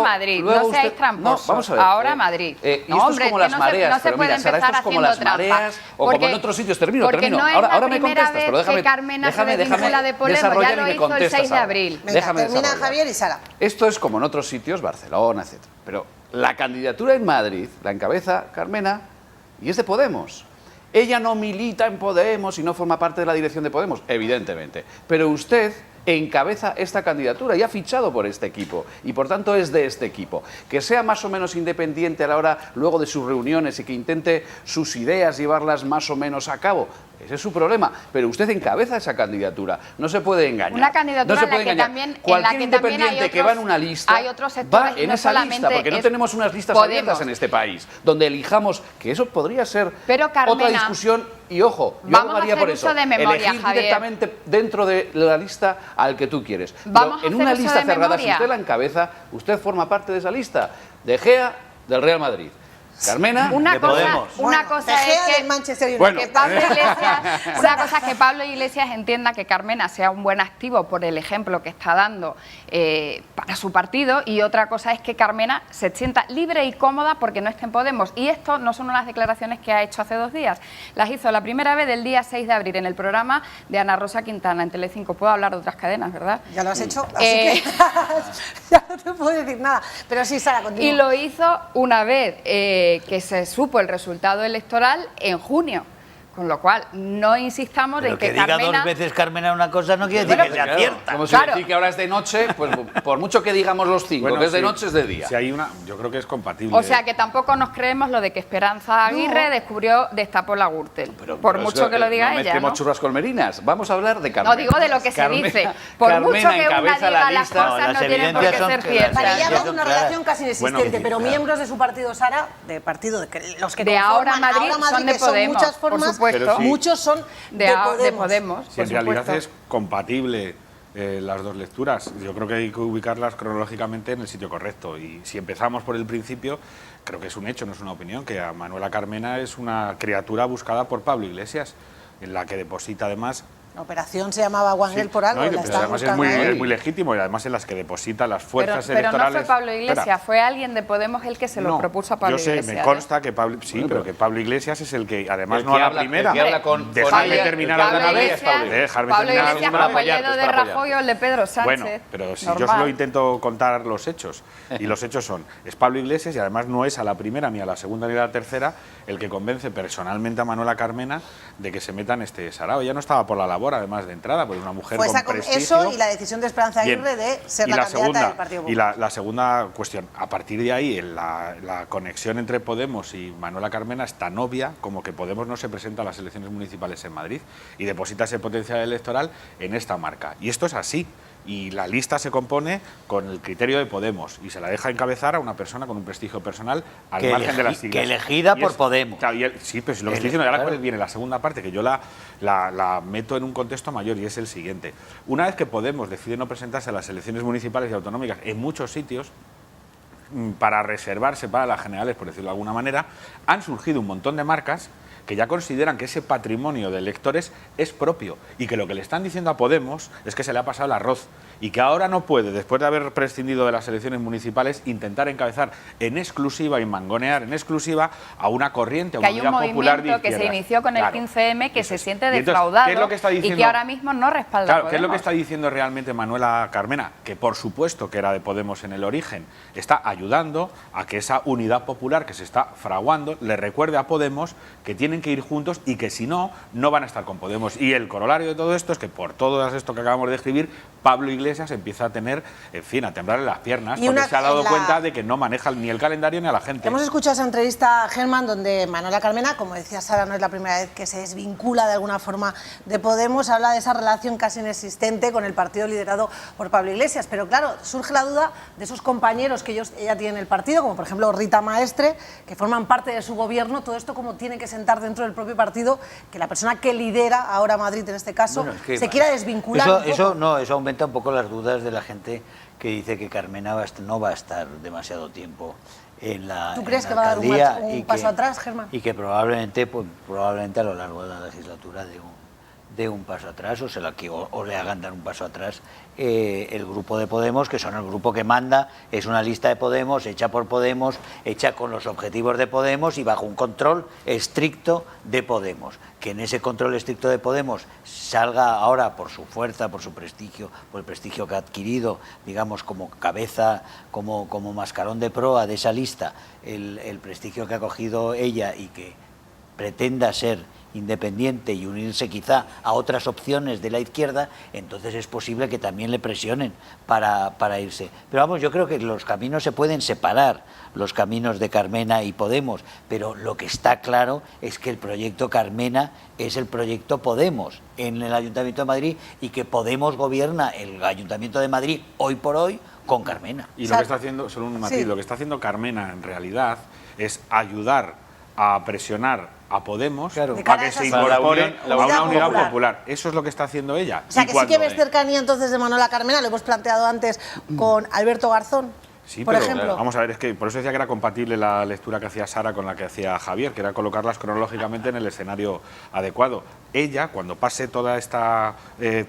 Madrid. No seáis tramposos. No, vamos a ver. Ahora Madrid. Y esto es como las mareas, no se puede empezar haciendo trampas. Como en otros sitios. Termino. No ahora me contestas, pero déjame. Que Carmena se desvincula de Podemos, ya lo hizo el 6 de abril. Termina Javier y Sara. Esto es como en otros sitios, Barcelona, etc. Pero la candidatura en Madrid la encabeza Carmena y es de Podemos. Ella no milita en Podemos y no forma parte de la dirección de Podemos, evidentemente. Pero usted encabeza esta candidatura y ha fichado por este equipo y por tanto es de este equipo. Que sea más o menos independiente a la hora luego de sus reuniones y que intente sus ideas llevarlas más o menos a cabo, ese es su problema, pero usted encabeza esa candidatura, no se puede engañar. Una candidatura en la que también hay otros, que va en una lista, hay otros sectores, va en esa lista, porque no tenemos unas listas abiertas en este país, donde elijamos, que eso podría ser otra discusión, y ojo, yo abogaría por eso, elegir directamente dentro de la lista al que tú quieres. Pero en una lista cerrada, si usted la encabeza, usted forma parte de esa lista. De Gea, del Real Madrid. Carmena, una cosa es que Pablo Iglesias entienda que Carmena sea un buen activo por el ejemplo que está dando para su partido, y otra cosa es que Carmena se sienta libre y cómoda porque no esté en Podemos. Y esto no son unas declaraciones que ha hecho hace 2 días, las hizo la primera vez del día 6 de abril en el programa de Ana Rosa Quintana en Telecinco. Puedo hablar de otras cadenas, ¿verdad? Ya lo has hecho, así que ya no te puedo decir nada, pero sí, Sara, continúa. Y lo hizo una vez que se supo el resultado electoral en junio, Con lo cual, no insistamos Pero en que diga Carmena... dos veces Carmena una cosa no quiere decir que se acierta. Como si decir que ahora es de noche, pues por mucho que digamos los 5, Bueno, que es de sí. noche, es de día. Si hay una, yo creo que es compatible. O sea, que tampoco nos creemos lo de que Esperanza Aguirre destapó la Gürtel. Por mucho que lo diga no ella, metemos ¿no? churras colmerinas. Vamos a hablar de Carmena. No, digo de lo que se dice. Por Carmena mucho que una encabeza diga la las lista. cosas, no tienen por qué ser ciertas. Para ella es una relación casi inexistente, Bueno, pero claro. miembros de su partido, Sara, de partido, los que De Ahora conforman Madrid son de que son Podemos, muchas por formas, supuesto. Pero sí. muchos son de Podemos. Si en realidad es compatible las dos lecturas, yo creo que hay que ubicarlas cronológicamente en el sitio correcto. Y si empezamos por el principio, creo que es un hecho, no es una opinión, que a Manuela Carmena es una criatura buscada por Pablo Iglesias, en la que deposita además... La operación se llamaba Wangel por algo. No, y la pero estaban además es buscando ahí. muy legítimo y además en las que deposita las fuerzas Pero no electorales. fue Pablo Iglesias, Espera. fue alguien de Podemos el que se lo propuso a Pablo Yo sé, Iglesias. me consta que Pablo, sí, pero que Pablo Iglesias es el que, además El no que a la habla- primera, el que habla con dejarme ella, terminar Pablo alguna vez, Iglesias, dejarme Pablo terminar Iglesias alguna como vez. el dedo de Rajoy o el de Pedro Sánchez. Bueno, pero si yo normal. solo intento contar los hechos, y los hechos son, es Pablo Iglesias y además no es a la primera, ni a la segunda, ni a la tercera, el que convence personalmente a Manuela Carmena de que se meta en este sarao. Ella no estaba por la labor, además de entrada, pues una mujer con prestigio. Eso y la decisión de Esperanza Bien. Aguirre de ser Y la la candidata segunda, del Partido y Popular. la segunda cuestión, a partir de ahí, la conexión entre Podemos y Manuela Carmena es tan obvia como que Podemos no se presenta a las elecciones municipales en Madrid y deposita ese potencial electoral en esta marca. Y esto es así. Y la lista se compone con el criterio de Podemos y se la deja encabezar a una persona con un prestigio personal al Que margen de las elegi- siglas. que elegida Y por Podemos. Claro, sí, pero si lo que estoy diciendo, y ahora Claro. viene la segunda parte, que yo la meto en un contexto mayor y es el siguiente. Una vez que Podemos decide no presentarse a las elecciones municipales y autonómicas en muchos sitios, para reservarse para las generales, por decirlo de alguna manera, han surgido un montón de marcas que ya consideran que ese patrimonio de electores es propio y que lo que le están diciendo a Podemos es que se le ha pasado el arroz y que ahora no puede, después de haber prescindido de las elecciones municipales, intentar encabezar en exclusiva y mangonear en exclusiva a una corriente, a Que una hay un unidad popular de movimiento que se izquierdas. inició con el Claro. 15M que se siente Y entonces, defraudado ¿qué es lo que está y diciendo? que ahora mismo no respalda Claro, a ¿qué es lo que Podemos. está diciendo realmente Manuela Carmena? Que por supuesto que era de Podemos en el origen, está ayudando a que esa unidad popular que se está fraguando le recuerde a Podemos que tienen que ir juntos y que si no, no van a estar con Podemos. Y el corolario de todo esto es que por todo esto que acabamos de escribir, Pablo Iglesias empieza a tener, en fin, a temblarle las piernas, Y porque una- se ha dado en la- cuenta de que no maneja ni el calendario ni a la gente. Hemos escuchado esa entrevista a Germán donde Manuela Carmena, como decía Sara, no es la primera vez que se desvincula de alguna forma de Podemos, habla de esa relación casi inexistente con el partido liderado por Pablo Iglesias. Pero claro, surge la duda de esos compañeros que ella tiene en el partido, como por ejemplo Rita Maestre, que forman parte de su gobierno. Todo esto cómo tiene que sentar dentro del propio partido, que la persona que lidera ahora Madrid en este caso Bueno, es que se quiera desvincular un poco. Eso aumenta un poco las dudas de la gente que dice que Carmena no va a estar demasiado tiempo en la ¿Tú crees en que la va a dar alcaldía un y paso que- atrás, Germán? Y que probablemente a lo largo de la legislatura dé un paso atrás o le hagan dar un paso atrás el grupo de Podemos, que son el grupo que manda, es una lista de Podemos, hecha por Podemos, hecha con los objetivos de Podemos y bajo un control estricto de Podemos. Que en ese control estricto de Podemos salga ahora por su fuerza, por su prestigio, por el prestigio que ha adquirido, digamos, como cabeza, como mascarón de proa de esa lista, el prestigio que ha cogido ella y que pretenda ser independiente y unirse quizá a otras opciones de la izquierda, entonces es posible que también le presionen para irse. Pero vamos, yo creo que los caminos se pueden separar, los caminos de Carmena y Podemos, pero lo que está claro es que el proyecto Carmena es el proyecto Podemos en el Ayuntamiento de Madrid y que Podemos gobierna el Ayuntamiento de Madrid hoy por hoy con Carmena. Y lo que está haciendo, solo un matiz, lo que está haciendo Carmena en realidad es ayudar a presionar a Podemos para que se incorpore a una unidad popular. Eso es lo que está haciendo ella. O sea, que sí que ves cercanía entonces de Manuela Carmena, lo hemos planteado antes con Alberto Garzón, Sí, por pero ejemplo. vamos a ver, es que por eso decía que era compatible la lectura que hacía Sara con la que hacía Javier, que era colocarlas cronológicamente en el escenario adecuado. Ella, cuando pase toda esta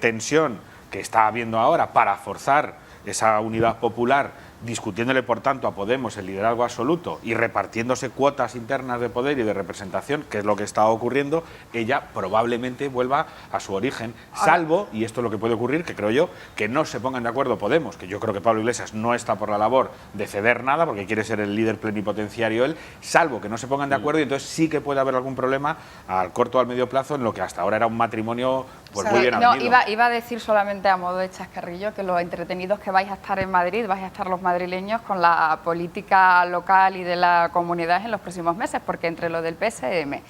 tensión que está habiendo ahora para forzar esa unidad popular discutiéndole por tanto a Podemos el liderazgo absoluto y repartiéndose cuotas internas de poder y de representación, que es lo que está ocurriendo, ella probablemente vuelva a su origen, salvo, y esto es lo que puede ocurrir, que creo yo, que no se pongan de acuerdo Podemos, que yo creo que Pablo Iglesias no está por la labor de ceder nada, porque quiere ser el líder plenipotenciario él, salvo que no se pongan de acuerdo, y entonces sí que puede haber algún problema al corto o al medio plazo en lo que hasta ahora era un matrimonio pues muy bien avenido. Iba a decir solamente a modo de chascarrillo que los entretenidos que vais a estar en Madrid, vais a estar los madrileños con la política local y de la comunidad en los próximos meses, porque entre lo del PSM,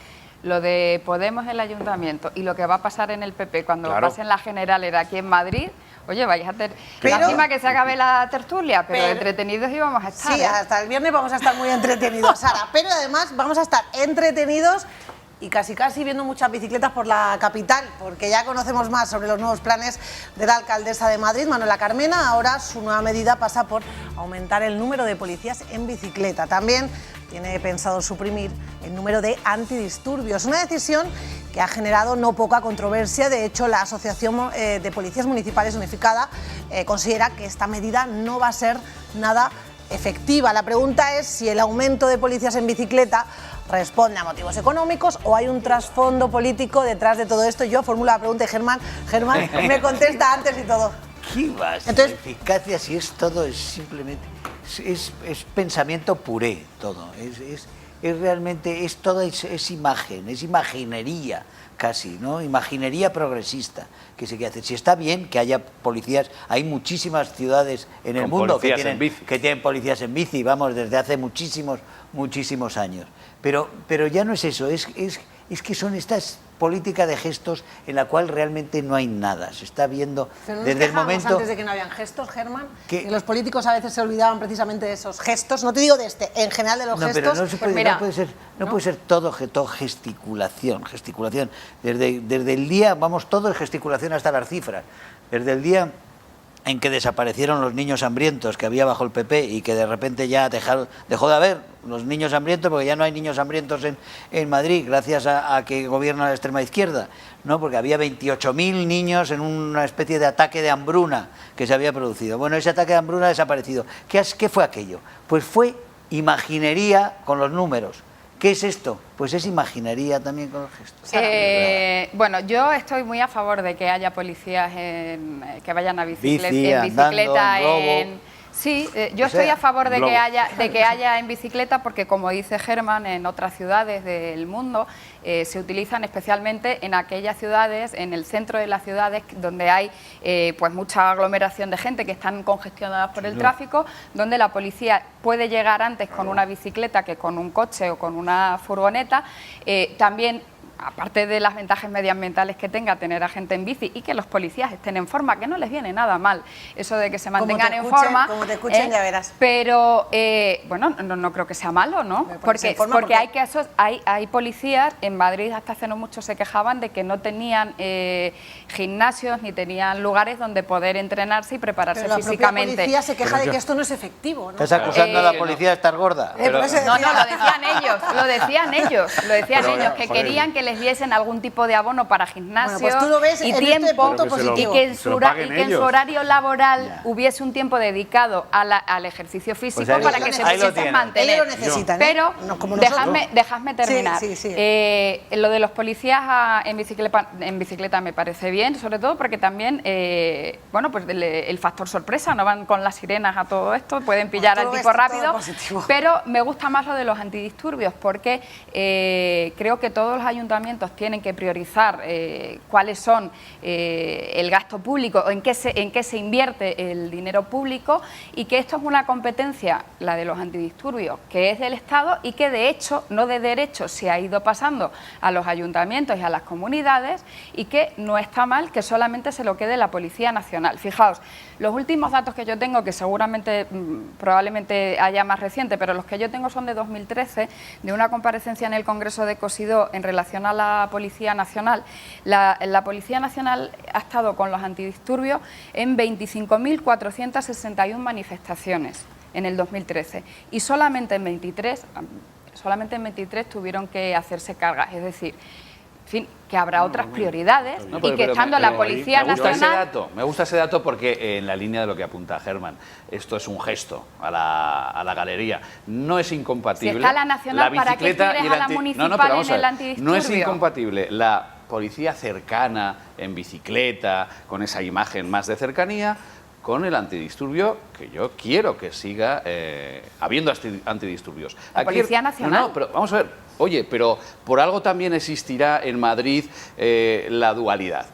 lo de Podemos en el Ayuntamiento y lo que va a pasar en el PP cuando pasen la generalera aquí en Madrid, oye, vais a tener... Lástima que se acabe la tertulia, pero entretenidos íbamos a estar. Sí, hasta el viernes vamos a estar muy entretenidos, Sara, pero además vamos a estar entretenidos y casi viendo muchas bicicletas por la capital, porque ya conocemos más sobre los nuevos planes de la alcaldesa de Madrid, Manuela Carmena. Ahora su nueva medida pasa por aumentar el número de policías en bicicleta. También tiene pensado suprimir el número de antidisturbios, una decisión que ha generado no poca controversia. De hecho, la Asociación de Policías Municipales Unificada considera que esta medida no va a ser nada efectiva. La pregunta es si el aumento de policías en bicicleta responde a motivos económicos o hay un trasfondo político detrás de todo esto. Yo formulo la pregunta y Germán me contesta antes y todo. ¿Qué vas? Entonces, eficacia, si es todo, es simplemente... Es pensamiento puré todo. Es realmente, es todo, es imagen, es imaginería casi, ¿no? Imaginería progresista que se quiere hacer. Si está bien que haya policías, hay muchísimas ciudades en el mundo que tienen policías en bici, vamos, desde hace muchísimos años. Pero ya no es eso, es que son estas políticas de gestos en la cual realmente no hay nada. Se está viendo desde el momento... antes de que no habían gestos, Germán, que los políticos a veces se olvidaban precisamente de esos gestos, no te digo de este, en general de los gestos. Pero no puede ser todo gesticulación. Desde el día, vamos, todo es gesticulación hasta las cifras. Desde el día en que desaparecieron los niños hambrientos que había bajo el PP y que de repente ya dejó de haber los niños hambrientos, porque ya no hay niños hambrientos en Madrid gracias a que gobierna la extrema izquierda, ¿no? Porque había 28.000 niños en una especie de ataque de hambruna que se había producido. Bueno, ese ataque de hambruna ha desaparecido. ¿Qué fue aquello? Pues fue imaginería con los números. ¿Qué es esto? Pues es imaginería también con los gestos. Bueno, yo estoy muy a favor de que haya policías que vayan a bicicleta. Sí, yo estoy a favor de que haya en bicicleta porque, como dice Germán, en otras ciudades del mundo se utilizan especialmente en aquellas ciudades, en el centro de las ciudades donde hay pues mucha aglomeración de gente que están congestionadas por el tráfico, donde la policía puede llegar antes con una bicicleta que con un coche o con una furgoneta. También, aparte de las ventajas medioambientales que tenga tener a gente en bici y que los policías estén en forma, que no les viene nada mal eso de que se mantengan en forma. Como te escuchen, ya verás. Pero, bueno, no creo que sea malo, ¿no? Porque hay policías, en Madrid hasta hace no mucho se quejaban de que no tenían gimnasios ni tenían lugares donde poder entrenarse y prepararse físicamente. La policía se queja de que esto no es efectivo, ¿no? ¿Estás acusando a la policía de estar gorda? No, lo decían ellos, que querían que les diesen algún tipo de abono para gimnasio y tiempo, y que en su horario laboral hubiese un tiempo dedicado al ejercicio físico para que se pudiesen mantener. Ellos lo necesitan, pero dejadme terminar. Lo de los policías en bicicleta me parece bien, sobre todo porque también bueno, pues el factor sorpresa, no van con las sirenas a todo esto, pueden pillar al tipo rápido, pero me gusta más lo de los antidisturbios porque creo que todos los ayuntamientos tienen que priorizar cuáles son el gasto público o en qué se invierte el dinero público, y que esto es una competencia, la de los antidisturbios, que es del Estado y que de hecho, no de derecho, se ha ido pasando a los ayuntamientos y a las comunidades, y que no está mal que solamente se lo quede la Policía Nacional. Fijaos, los últimos datos que yo tengo, que seguramente, probablemente haya más reciente, pero los que yo tengo son de 2013, de una comparecencia en el Congreso de Cosidó en relación a la Policía Nacional. La Policía Nacional ha estado con los antidisturbios en 25.461 manifestaciones en el 2013 y solamente en 23 tuvieron que hacerse cargas. Es decir, fin, que habrá otras prioridades y que estando la Policía Nacional... Me gusta ese dato porque en la línea de lo que apunta Germán, esto es un gesto a la galería. No es incompatible... Si está la Nacional, ¿para qué quieres a la municipal en el antidisturbio? No es incompatible la policía cercana, en bicicleta, con esa imagen más de cercanía, con el antidisturbio, que yo quiero que siga habiendo antidisturbios. La Policía Nacional. No, pero vamos a ver. Oye, pero por algo también existirá en Madrid la dualidad.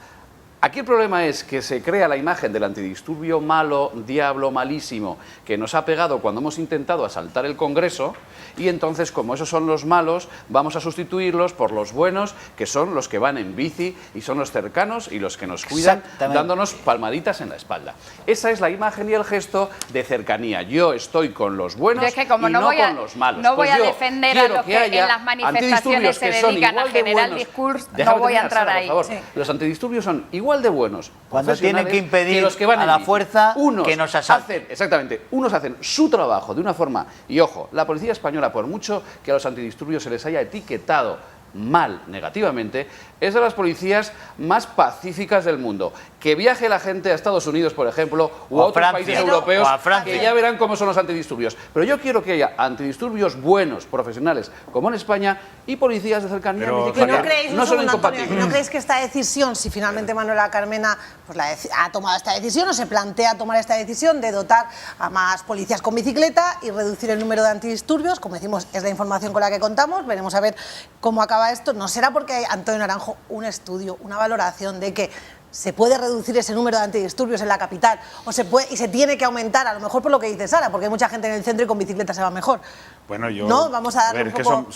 Aquí el problema es que se crea la imagen del antidisturbio malo, diablo, malísimo, que nos ha pegado cuando hemos intentado asaltar el Congreso, y entonces, como esos son los malos, vamos a sustituirlos por los buenos, que son los que van en bici y son los cercanos y los que nos cuidan, dándonos palmaditas en la espalda. Esa es la imagen y el gesto de cercanía. Yo estoy con los buenos es que como y no no voy a, con los malos. No voy pues a defender a los que en las manifestaciones se dedican a generar discurso, no voy a entrar ahí. Por favor. Sí. Los antidisturbios son igual de buenos cuando tienen que impedir los que van a la fuerza que nos asalten. Exactamente, unos hacen su trabajo de una forma, y ojo, la policía española, por mucho que a los antidisturbios se les haya etiquetado mal, negativamente, es de las policías más pacíficas del mundo. Que viaje la gente a Estados Unidos, por ejemplo, o a otros países europeos, que ya verán cómo son los antidisturbios. Pero yo quiero que haya antidisturbios buenos, profesionales, como en España, y policías de cercanía en bicicleta. ¿No son incompatibles? ¿No creéis que esta decisión, si finalmente Manuela Carmena pues ha tomado esta decisión o se plantea tomar esta decisión de dotar a más policías con bicicleta y reducir el número de antidisturbios? Como decimos, es la información con la que contamos, veremos a ver cómo acaba esto. ¿No será porque hay, Antonio Naranjo, un estudio, una valoración de que se puede reducir ese número de antidisturbios en la capital o se puede y se tiene que aumentar, a lo mejor por lo que dice Sara, porque hay mucha gente en el centro y con bicicleta se va mejor? Bueno, yo... No, vamos a darle ver, un es poco... que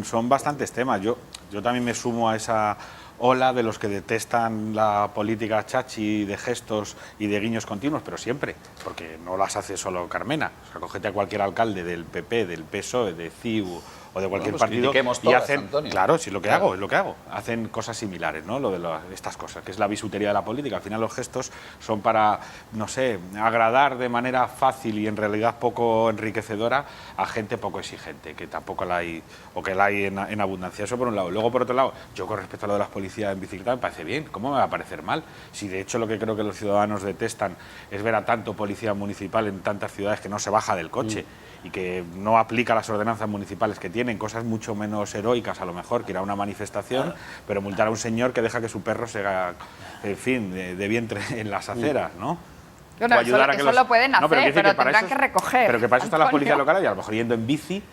son bastantes temas. Yo también me sumo a esa ola de los que detestan la política chachi de gestos y de guiños continuos, pero siempre, porque no las hace solo Carmena. O sea, cógete a cualquier alcalde del PP, del PSOE, de CiU o de cualquier partido y hacen, Antonio. claro, sí, lo que hago, es lo que hago. Hacen cosas similares, ¿no? Lo de estas cosas, que es la bisutería de la política. Al final los gestos son para, no sé, agradar de manera fácil y en realidad poco enriquecedora a gente poco exigente, que tampoco la hay, o que la hay en abundancia. Eso por un lado. Luego, por otro lado, yo con respecto a lo de las policías en bicicleta me parece bien. ¿Cómo me va a parecer mal? Si de hecho lo que creo que los ciudadanos detestan es ver a tanto policía municipal en tantas ciudades que no se baja del coche y que no aplica las ordenanzas municipales que tienen, cosas mucho menos heroicas a lo mejor que ir a una manifestación, pero multar a un señor que deja que su perro se haga, en fin, de vientre en las aceras, ¿no? Bueno, o ayudar eso lo pueden hacer, pero tendrán que recoger. Pero que para eso está la policía local y a lo mejor yendo en bici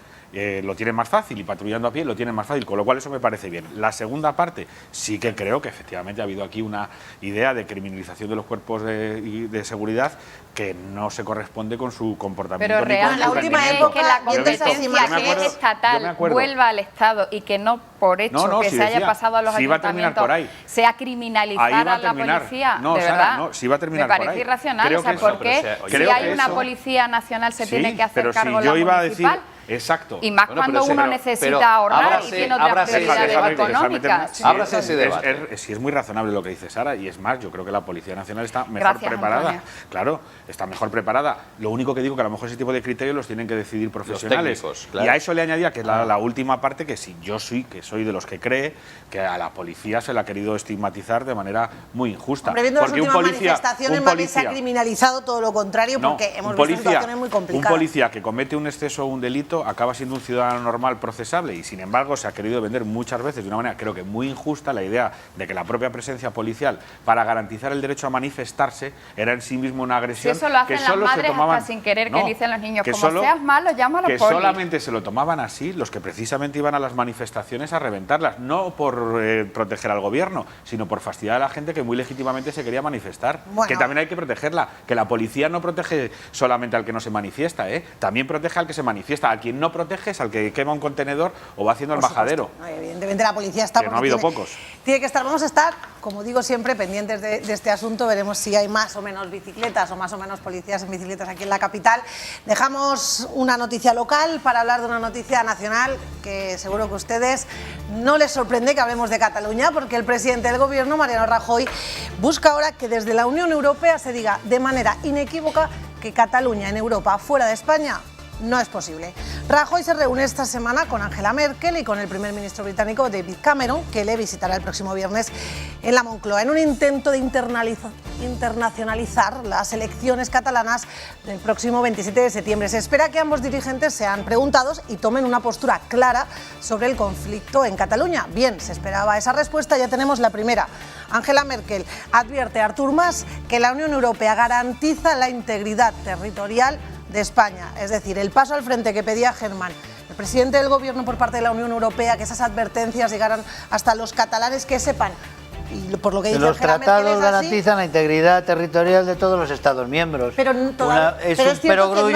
lo tienen más fácil y patrullando a pie lo tienen más fácil, con lo cual eso me parece bien. La segunda parte, sí que creo que efectivamente ha habido aquí una idea de criminalización de los cuerpos de seguridad que no se corresponde con su comportamiento. Pero real, la última es que la competencia que es estatal vuelva al Estado y que no por hecho que se haya pasado a los ayuntamientos sea criminalizar a la policía. No, de Sara, verdad, no, sí va a terminar me por parece ahí. irracional. O sea, ¿por qué si hay una policía nacional se tiene que hacer cargo la municipal? Exacto. Y más cuando uno necesita ahorrar y tiene otras prioridades económicas. Ábrase ese debate. Sí, es muy razonable lo que dice Sara, y es más, yo creo que la Policía Nacional está mejor preparada. Antonio. Claro, está mejor preparada. Lo único que digo que a lo mejor ese tipo de criterios los tienen que decidir profesionales. Los técnicos, claro. Y a eso le añadía que es la última parte, que si yo soy de los que cree que a la policía se la ha querido estigmatizar de manera muy injusta. Hombre, viendo porque las últimas manifestaciones en Madrid se ha criminalizado todo lo contrario, porque hemos visto situaciones muy complicadas. Un policía que comete un exceso o un delito acaba siendo un ciudadano normal procesable, y sin embargo se ha querido vender muchas veces de una manera creo que muy injusta la idea de que la propia presencia policial para garantizar el derecho a manifestarse era en sí mismo una agresión. Si eso lo hacen que solo las madres se tomaban, hasta sin querer, que dicen los niños, como solo, seas malo, llámalo que poli. solamente se lo tomaban así los que precisamente iban a las manifestaciones a reventarlas, no por proteger al gobierno, sino por fastidiar a la gente que muy legítimamente se quería manifestar. Bueno. Que también hay que protegerla, que la policía no protege solamente al que no se manifiesta, también protege al que se manifiesta. A quien no protege es al que quema un contenedor o va haciendo el majadero. No, evidentemente la policía está... Que no ha habido pocos. Tiene que estar, vamos a estar, como digo siempre, pendientes de este asunto. Veremos si hay más o menos bicicletas o más o menos policías en bicicletas aquí en la capital. Dejamos una noticia local para hablar de una noticia nacional que seguro que a ustedes no les sorprende que hablemos de Cataluña, porque el presidente del gobierno, Mariano Rajoy, busca ahora que desde la Unión Europea se diga de manera inequívoca que Cataluña en Europa, fuera de España, no es posible. Rajoy se reúne esta semana con Angela Merkel y con el primer ministro británico David Cameron, que le visitará el próximo viernes en la Moncloa, en un intento de internacionalizar las elecciones catalanas del próximo 27 de septiembre. Se espera que ambos dirigentes sean preguntados y tomen una postura clara sobre el conflicto en Cataluña. Bien, se esperaba esa respuesta, ya tenemos la primera. Angela Merkel advierte a Artur Mas que la Unión Europea garantiza la integridad territorial de España, es decir, el paso al frente que pedía Germán, el presidente del Gobierno, por parte de la Unión Europea, que esas advertencias llegaran hasta los catalanes, que sepan. Y por lo que dice los Angela tratados Merkel, garantizan la integridad territorial de todos los Estados miembros. Pero es cierto que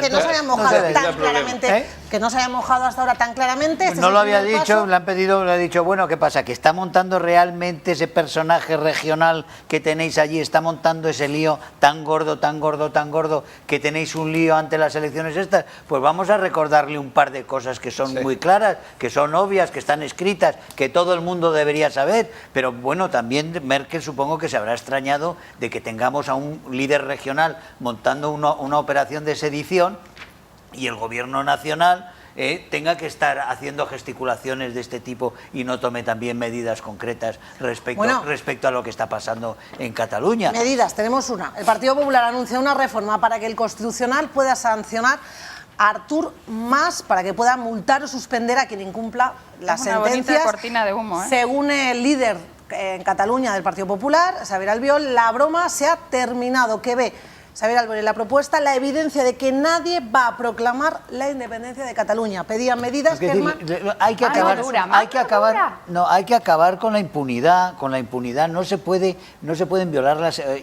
no se había mojado tan claramente, que no se había mojado hasta ahora tan claramente. No lo había dicho, le han pedido, le ha dicho, bueno, ¿qué pasa? Que está montando realmente ese personaje regional que tenéis allí, está montando ese lío tan gordo, tan gordo, tan gordo, que tenéis un lío ante las elecciones estas. Pues vamos a recordarle un par de cosas que son muy claras, que son obvias, que están escritas, que todo el mundo debería saber, pero bueno, también Merkel supongo que se habrá extrañado de que tengamos a un líder regional montando una operación de sedición y el gobierno nacional tenga que estar haciendo gesticulaciones de este tipo y no tome también medidas concretas respecto a lo que está pasando en Cataluña. Medidas, tenemos una. El Partido Popular anuncia una reforma para que el Constitucional pueda sancionar a Artur Mas, para que pueda multar o suspender a quien incumpla las sentencias. Una bonita cortina de humo, ¿eh? Según el líder en Cataluña del Partido Popular, Xavier Albiol, la broma se ha terminado. ¿Qué ve Xavier Albiol en la propuesta? La evidencia de que nadie va a proclamar la independencia de Cataluña. Pedían medidas que hay que acabar con la impunidad. Con la impunidad no se pueden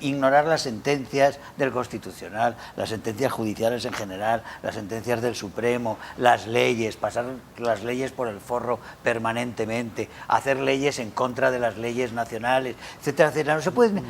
ignorar las sentencias del Constitucional, las sentencias judiciales en general, las sentencias del Supremo, las leyes, pasar las leyes por el forro permanentemente, hacer leyes en contra de las leyes nacionales, etcétera, etcétera.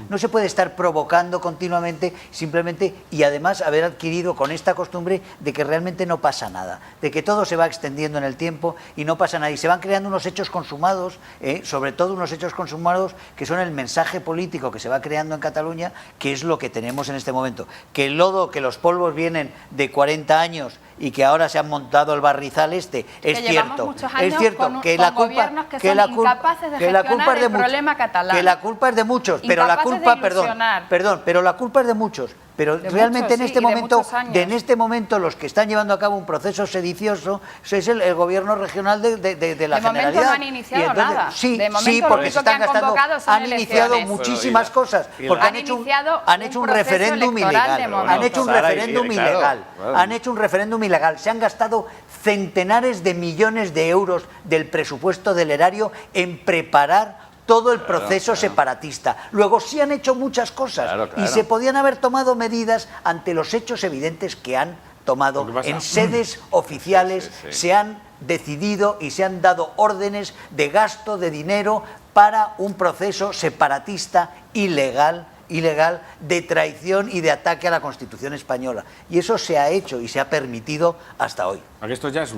No se puede estar provocando continuamente, simplemente, y además haber adquirido con esta costumbre de que realmente no pasa nada, de que todo se va extendiendo en el tiempo y no pasa nada, y se van creando unos hechos consumados, sobre todo unos hechos consumados que son el mensaje político que se va creando en Cataluña, que es lo que tenemos en este momento, que el lodo, que los polvos vienen de 40 años y que ahora se han montado el barrizal es cierto, que la culpa es de muchos, pero la culpa, pero la culpa es de muchos. Pero realmente en este momento los que están llevando a cabo un proceso sedicioso es el gobierno regional de la Generalidad. De momento no han iniciado nada. Sí, porque se están gastando, han iniciado muchísimas cosas, porque han hecho un referéndum ilegal. Han hecho un referéndum ilegal. Se han gastado centenares de millones de euros del presupuesto del erario en preparar todo el proceso separatista. Luego sí han hecho muchas cosas y se podían haber tomado medidas ante los hechos evidentes que han tomado en sedes oficiales. Se han decidido y se han dado órdenes de gasto de dinero para un proceso separatista ilegal, de traición y de ataque a la Constitución española. Y eso se ha hecho y se ha permitido hasta hoy.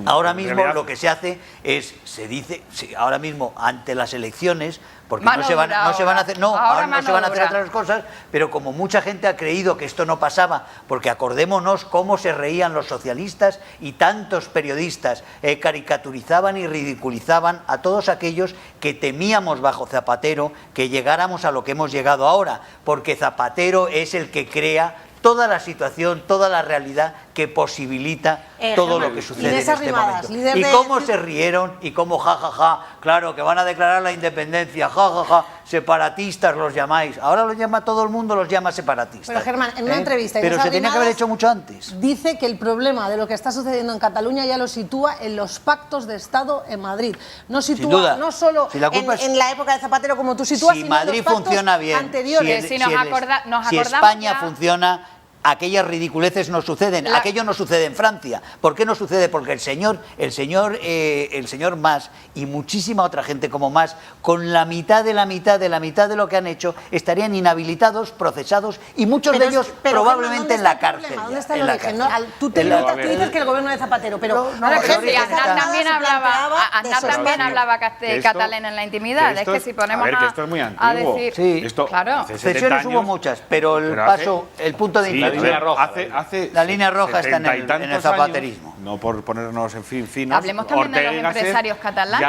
Ahora mismo lo que se hace es, se dice, ahora mismo ante las elecciones, porque no se van a hacer otras cosas, pero como mucha gente ha creído que esto no pasaba, porque acordémonos cómo se reían los socialistas y tantos periodistas caricaturizaban y ridiculizaban a todos aquellos que temíamos bajo Zapatero que llegáramos a lo que hemos llegado ahora, porque Zapatero es el que crea toda la situación, toda la realidad que posibilita todo lo que sucede en este momento. Y cómo se rieron y cómo claro, que van a declarar la independencia, separatistas los llamáis. Ahora los llama todo el mundo, los llama separatistas. Pero Germán, en una entrevista... Pero se tenía que haber hecho mucho antes. Dice que el problema de lo que está sucediendo en Cataluña ya lo sitúa en los pactos de Estado en Madrid. No sitúa, no solo en la época de Zapatero como tú sitúas, sino Madrid en los pactos funciona bien, anteriores. Si España funciona, aquellas ridiculeces no suceden. Aquello no sucede en Francia. ¿Por qué no sucede? Porque el señor Mas y muchísima otra gente como Mas, con la mitad de lo que han hecho, estarían inhabilitados, procesados y muchos de ellos probablemente en la cárcel. ¿Dónde está el origen? Tú dices que el gobierno de Zapatero, pero Aznar también hablaba catalán en la intimidad. Es que si ponemos esto es muy antiguo. decir... Cesiones hubo muchas, pero el punto de inflexión línea roja. La línea roja está en 70 y el tantos zapaterismo. años, no por ponernos en fin finos. Hablemos también de los Ortega y Gasset empresarios catalanes.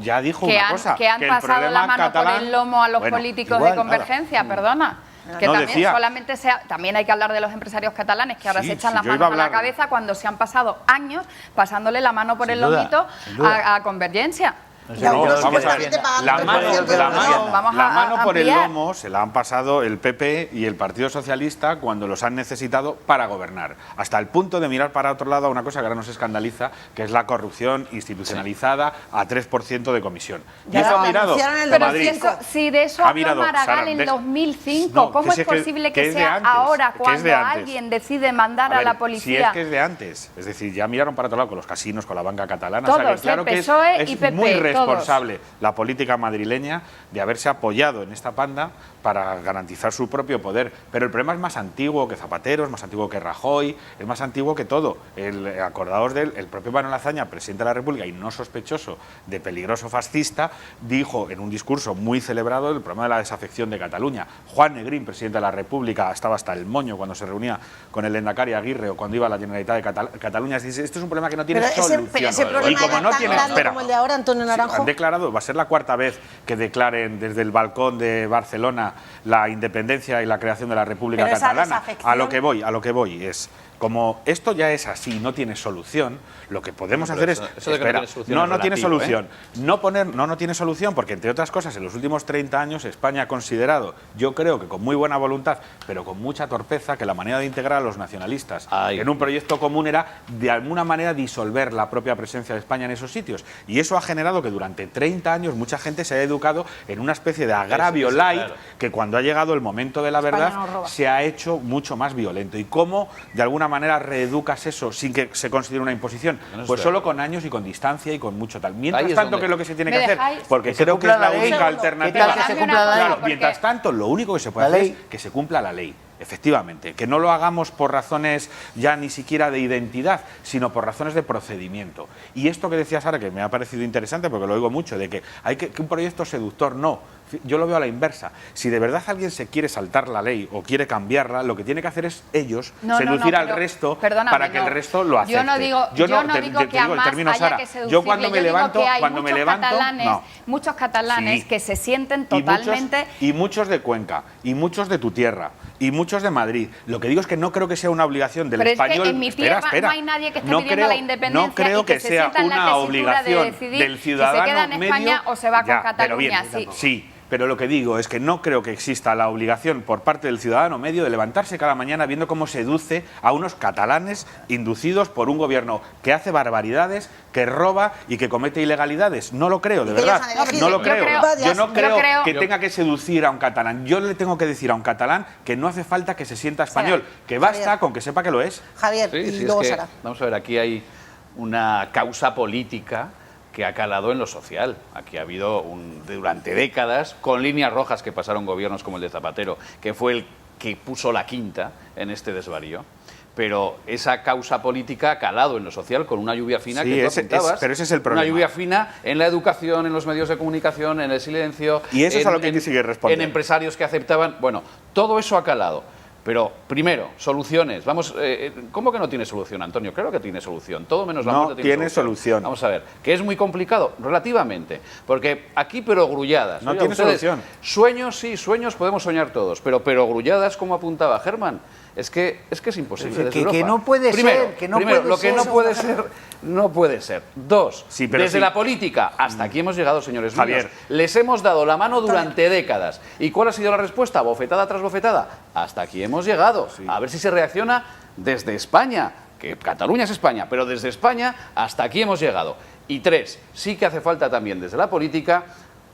Ya dijo que una cosa. Que han el pasado problema la mano catalán, por el lomo a los bueno, políticos igual, de Convergencia, perdona. Que no, también decía, solamente también hay que hablar de los empresarios catalanes que ahora sí, se echan sí, las yo iba manos a a la hablar. cabeza cuando se han pasado años pasándole la mano por Sin el duda, lomito sin duda. a Convergencia. No, vamos a ver. La mano por el lomo se la han pasado el PP y el Partido Socialista cuando los han necesitado para gobernar, hasta el punto de mirar para otro lado a una cosa que ahora nos escandaliza, que es la corrupción institucionalizada a 3% de comisión. Y eso ha mirado Madrid. Si de eso habló Maragall en 2005, ¿cómo es posible que sea ahora cuando alguien decide mandar a la policía? Si es que es de antes, es decir, ya miraron para otro lado con los casinos, con la banca catalana. Todos, o sea, que claro que PSOE y es PP, muy responsable todos. La política madrileña de haberse apoyado en esta panda para garantizar su propio poder. Pero el problema es más antiguo que Zapatero, es más antiguo que Rajoy, es más antiguo que todo. Acordaos de él, el propio Manuel Azaña, presidente de la República y no sospechoso de peligroso fascista, dijo en un discurso muy celebrado el problema de la desafección de Cataluña. Juan Negrín, presidente de la República, estaba hasta el moño cuando se reunía con el Lehendakari Aguirre o cuando iba a la Generalitat de Cataluña. Dice, esto es un problema que no tiene solución. Pero ese problema y como era no tan tiene, grande como el de ahora, Antonio Naranjo. Han declarado, va a ser la cuarta vez que declaren desde el balcón de Barcelona la independencia y la creación de la República Pero esa Catalana. desafección... A lo que voy es, como esto ya es así, no tiene solución, lo que podemos hacer es... Eso de que no tiene solución no tiene relativo, solución. No tiene solución porque, entre otras cosas, en los últimos 30 años España ha considerado, yo creo que con muy buena voluntad, pero con mucha torpeza, que la manera de integrar a los nacionalistas en un proyecto común era, de alguna manera, disolver la propia presencia de España en esos sitios. Y eso ha generado que durante 30 años mucha gente se haya educado en una especie de agravio light, claro, que cuando ha llegado el momento de la verdad se ha hecho mucho más violento. ¿Y cómo, de alguna manera, reeducas eso sin que se considere una imposición? Pues solo con años y con distancia y con mucho tal. Mientras tanto, ¿qué es lo que se tiene que hacer? Porque creo que es la única alternativa. Claro, mientras tanto, lo único que se puede hacer es que se cumpla la ley. Efectivamente, que no lo hagamos por razones ya ni siquiera de identidad, sino por razones de procedimiento. Y esto que decía Sara, que me ha parecido interesante porque lo oigo mucho, de que hay que un proyecto seductor, no. Yo lo veo a la inversa. Si de verdad alguien se quiere saltar la ley o quiere cambiarla, lo que tiene que hacer es ellos seducir al resto para que el resto lo acepte. Yo no digo que a más haya que seducirle. Yo cuando me levanto, muchos catalanes que se sienten totalmente... Y muchos de Cuenca, y muchos de tu tierra, y muchos de Madrid. Lo que digo es que no creo que sea una obligación del español... Pero es que en mi tierra no hay nadie que esté pidiendo la independencia no creo y que se sienta en la tesitura de decidir del ciudadano si se queda en España o se va con Cataluña. Sí. Pero lo que digo es que no creo que exista la obligación por parte del ciudadano medio de levantarse cada mañana viendo cómo seduce a unos catalanes inducidos por un gobierno que hace barbaridades, que roba y que comete ilegalidades. No lo creo, de verdad. No lo creo. Yo no creo que tenga que seducir a un catalán. Yo le tengo que decir a un catalán que no hace falta que se sienta español, que basta con que sepa que lo es. Javier, y luego Sara. Vamos a ver, aquí hay una causa política que ha calado en lo social. Aquí ha habido durante décadas, con líneas rojas que pasaron gobiernos como el de Zapatero, que fue el que puso la quinta en este desvarío. Pero esa causa política ha calado en lo social con una lluvia fina que tú apuntabas. Pero ese es el problema. Una lluvia fina en la educación, en los medios de comunicación, en el silencio. Y eso es a lo que hay que seguir respondiendo. En empresarios que aceptaban. Bueno, todo eso ha calado. Pero, primero, soluciones. Vamos, ¿cómo que no tiene solución, Antonio? Claro que tiene solución. Todo menos la muerte tiene solución. Vamos a ver, que es muy complicado, relativamente. Porque aquí perogrulladas. No tiene solución. Sueños, sí, sueños podemos soñar todos. Pero perogrulladas, como apuntaba Germán, es que es imposible. Que no puede ser. Que no puede lo que ser, no puede ser, no puede ser. Dos, desde la política, hasta aquí hemos llegado, señores míos. Les hemos dado la mano durante décadas. ¿Y cuál ha sido la respuesta? Bofetada tras bofetada. Hasta aquí hemos llegado. A ver si se reacciona desde España, que Cataluña es España, pero desde España hasta aquí hemos llegado. Y tres, sí que hace falta también desde la política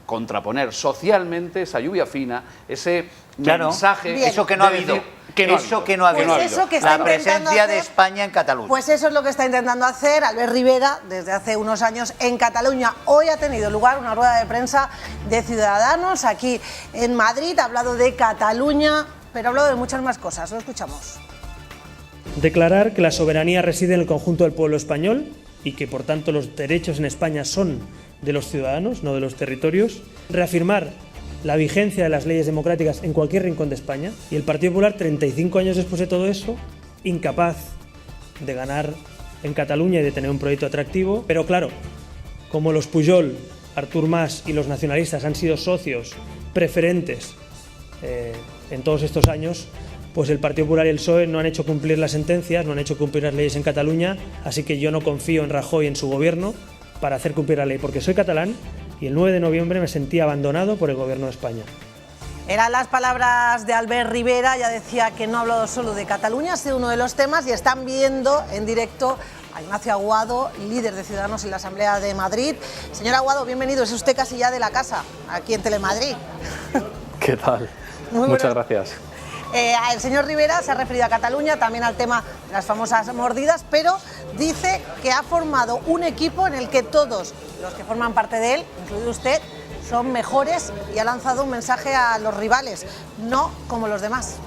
contraponer socialmente esa lluvia fina, ese mensaje... Eso que no ha habido. La presencia de España en Cataluña. Pues eso es lo que está intentando hacer Albert Rivera desde hace unos años en Cataluña. Hoy ha tenido lugar una rueda de prensa de Ciudadanos aquí en Madrid. Ha hablado de Cataluña, pero ha hablado de muchas más cosas. Lo escuchamos. Declarar que la soberanía reside en el conjunto del pueblo español y que, por tanto, los derechos en España son de los ciudadanos, no de los territorios. Reafirmar la vigencia de las leyes democráticas en cualquier rincón de España, y el Partido Popular, 35 años después de todo eso, incapaz de ganar en Cataluña y de tener un proyecto atractivo. Pero claro, como los Pujol, Artur Mas y los nacionalistas han sido socios preferentes en todos estos años, pues el Partido Popular y el PSOE no han hecho cumplir las sentencias, no han hecho cumplir las leyes en Cataluña, así que yo no confío en Rajoy y en su gobierno para hacer cumplir la ley, porque soy catalán y el 9 de noviembre me sentí abandonado por el Gobierno de España. Eran las palabras de Albert Rivera, ya decía que no ha hablado solo de Cataluña, ha sido uno de los temas, y están viendo en directo a Ignacio Aguado, líder de Ciudadanos en la Asamblea de Madrid. Señor Aguado, bienvenido, es usted casi ya de la casa, aquí en Telemadrid. ¿Qué tal? Muchas gracias. El señor Rivera se ha referido a Cataluña, también al tema de las famosas mordidas, pero dice que ha formado un equipo en el que todos los que forman parte de él, incluido usted, son mejores, y ha lanzado un mensaje a los rivales, no como los demás.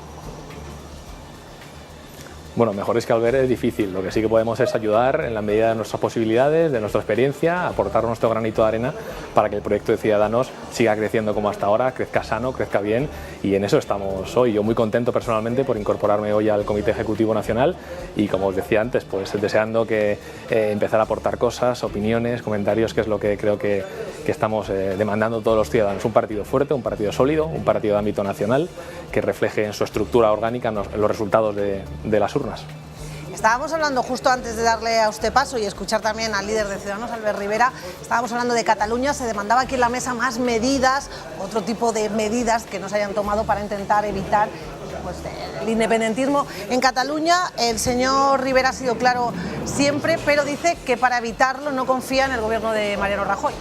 Bueno, mejores que Albert es difícil, lo que sí que podemos es ayudar en la medida de nuestras posibilidades, de nuestra experiencia, aportar nuestro granito de arena para que el proyecto de Ciudadanos siga creciendo como hasta ahora, crezca sano, crezca bien, y en eso estamos hoy. Yo muy contento personalmente por incorporarme hoy al Comité Ejecutivo Nacional y, como os decía antes, pues deseando que empezar a aportar cosas, opiniones, comentarios, que es lo que creo que estamos demandando todos los ciudadanos. Un partido fuerte, un partido sólido, un partido de ámbito nacional que refleje en su estructura orgánica los resultados de las urnas. Estábamos hablando, justo antes de darle a usted paso y escuchar también al líder de Ciudadanos, Albert Rivera, estábamos hablando de Cataluña, se demandaba aquí en la mesa más medidas, otro tipo de medidas que no se hayan tomado para intentar evitar pues, el independentismo en Cataluña. El señor Rivera ha sido claro siempre, pero dice que para evitarlo no confía en el gobierno de Mariano Rajoy.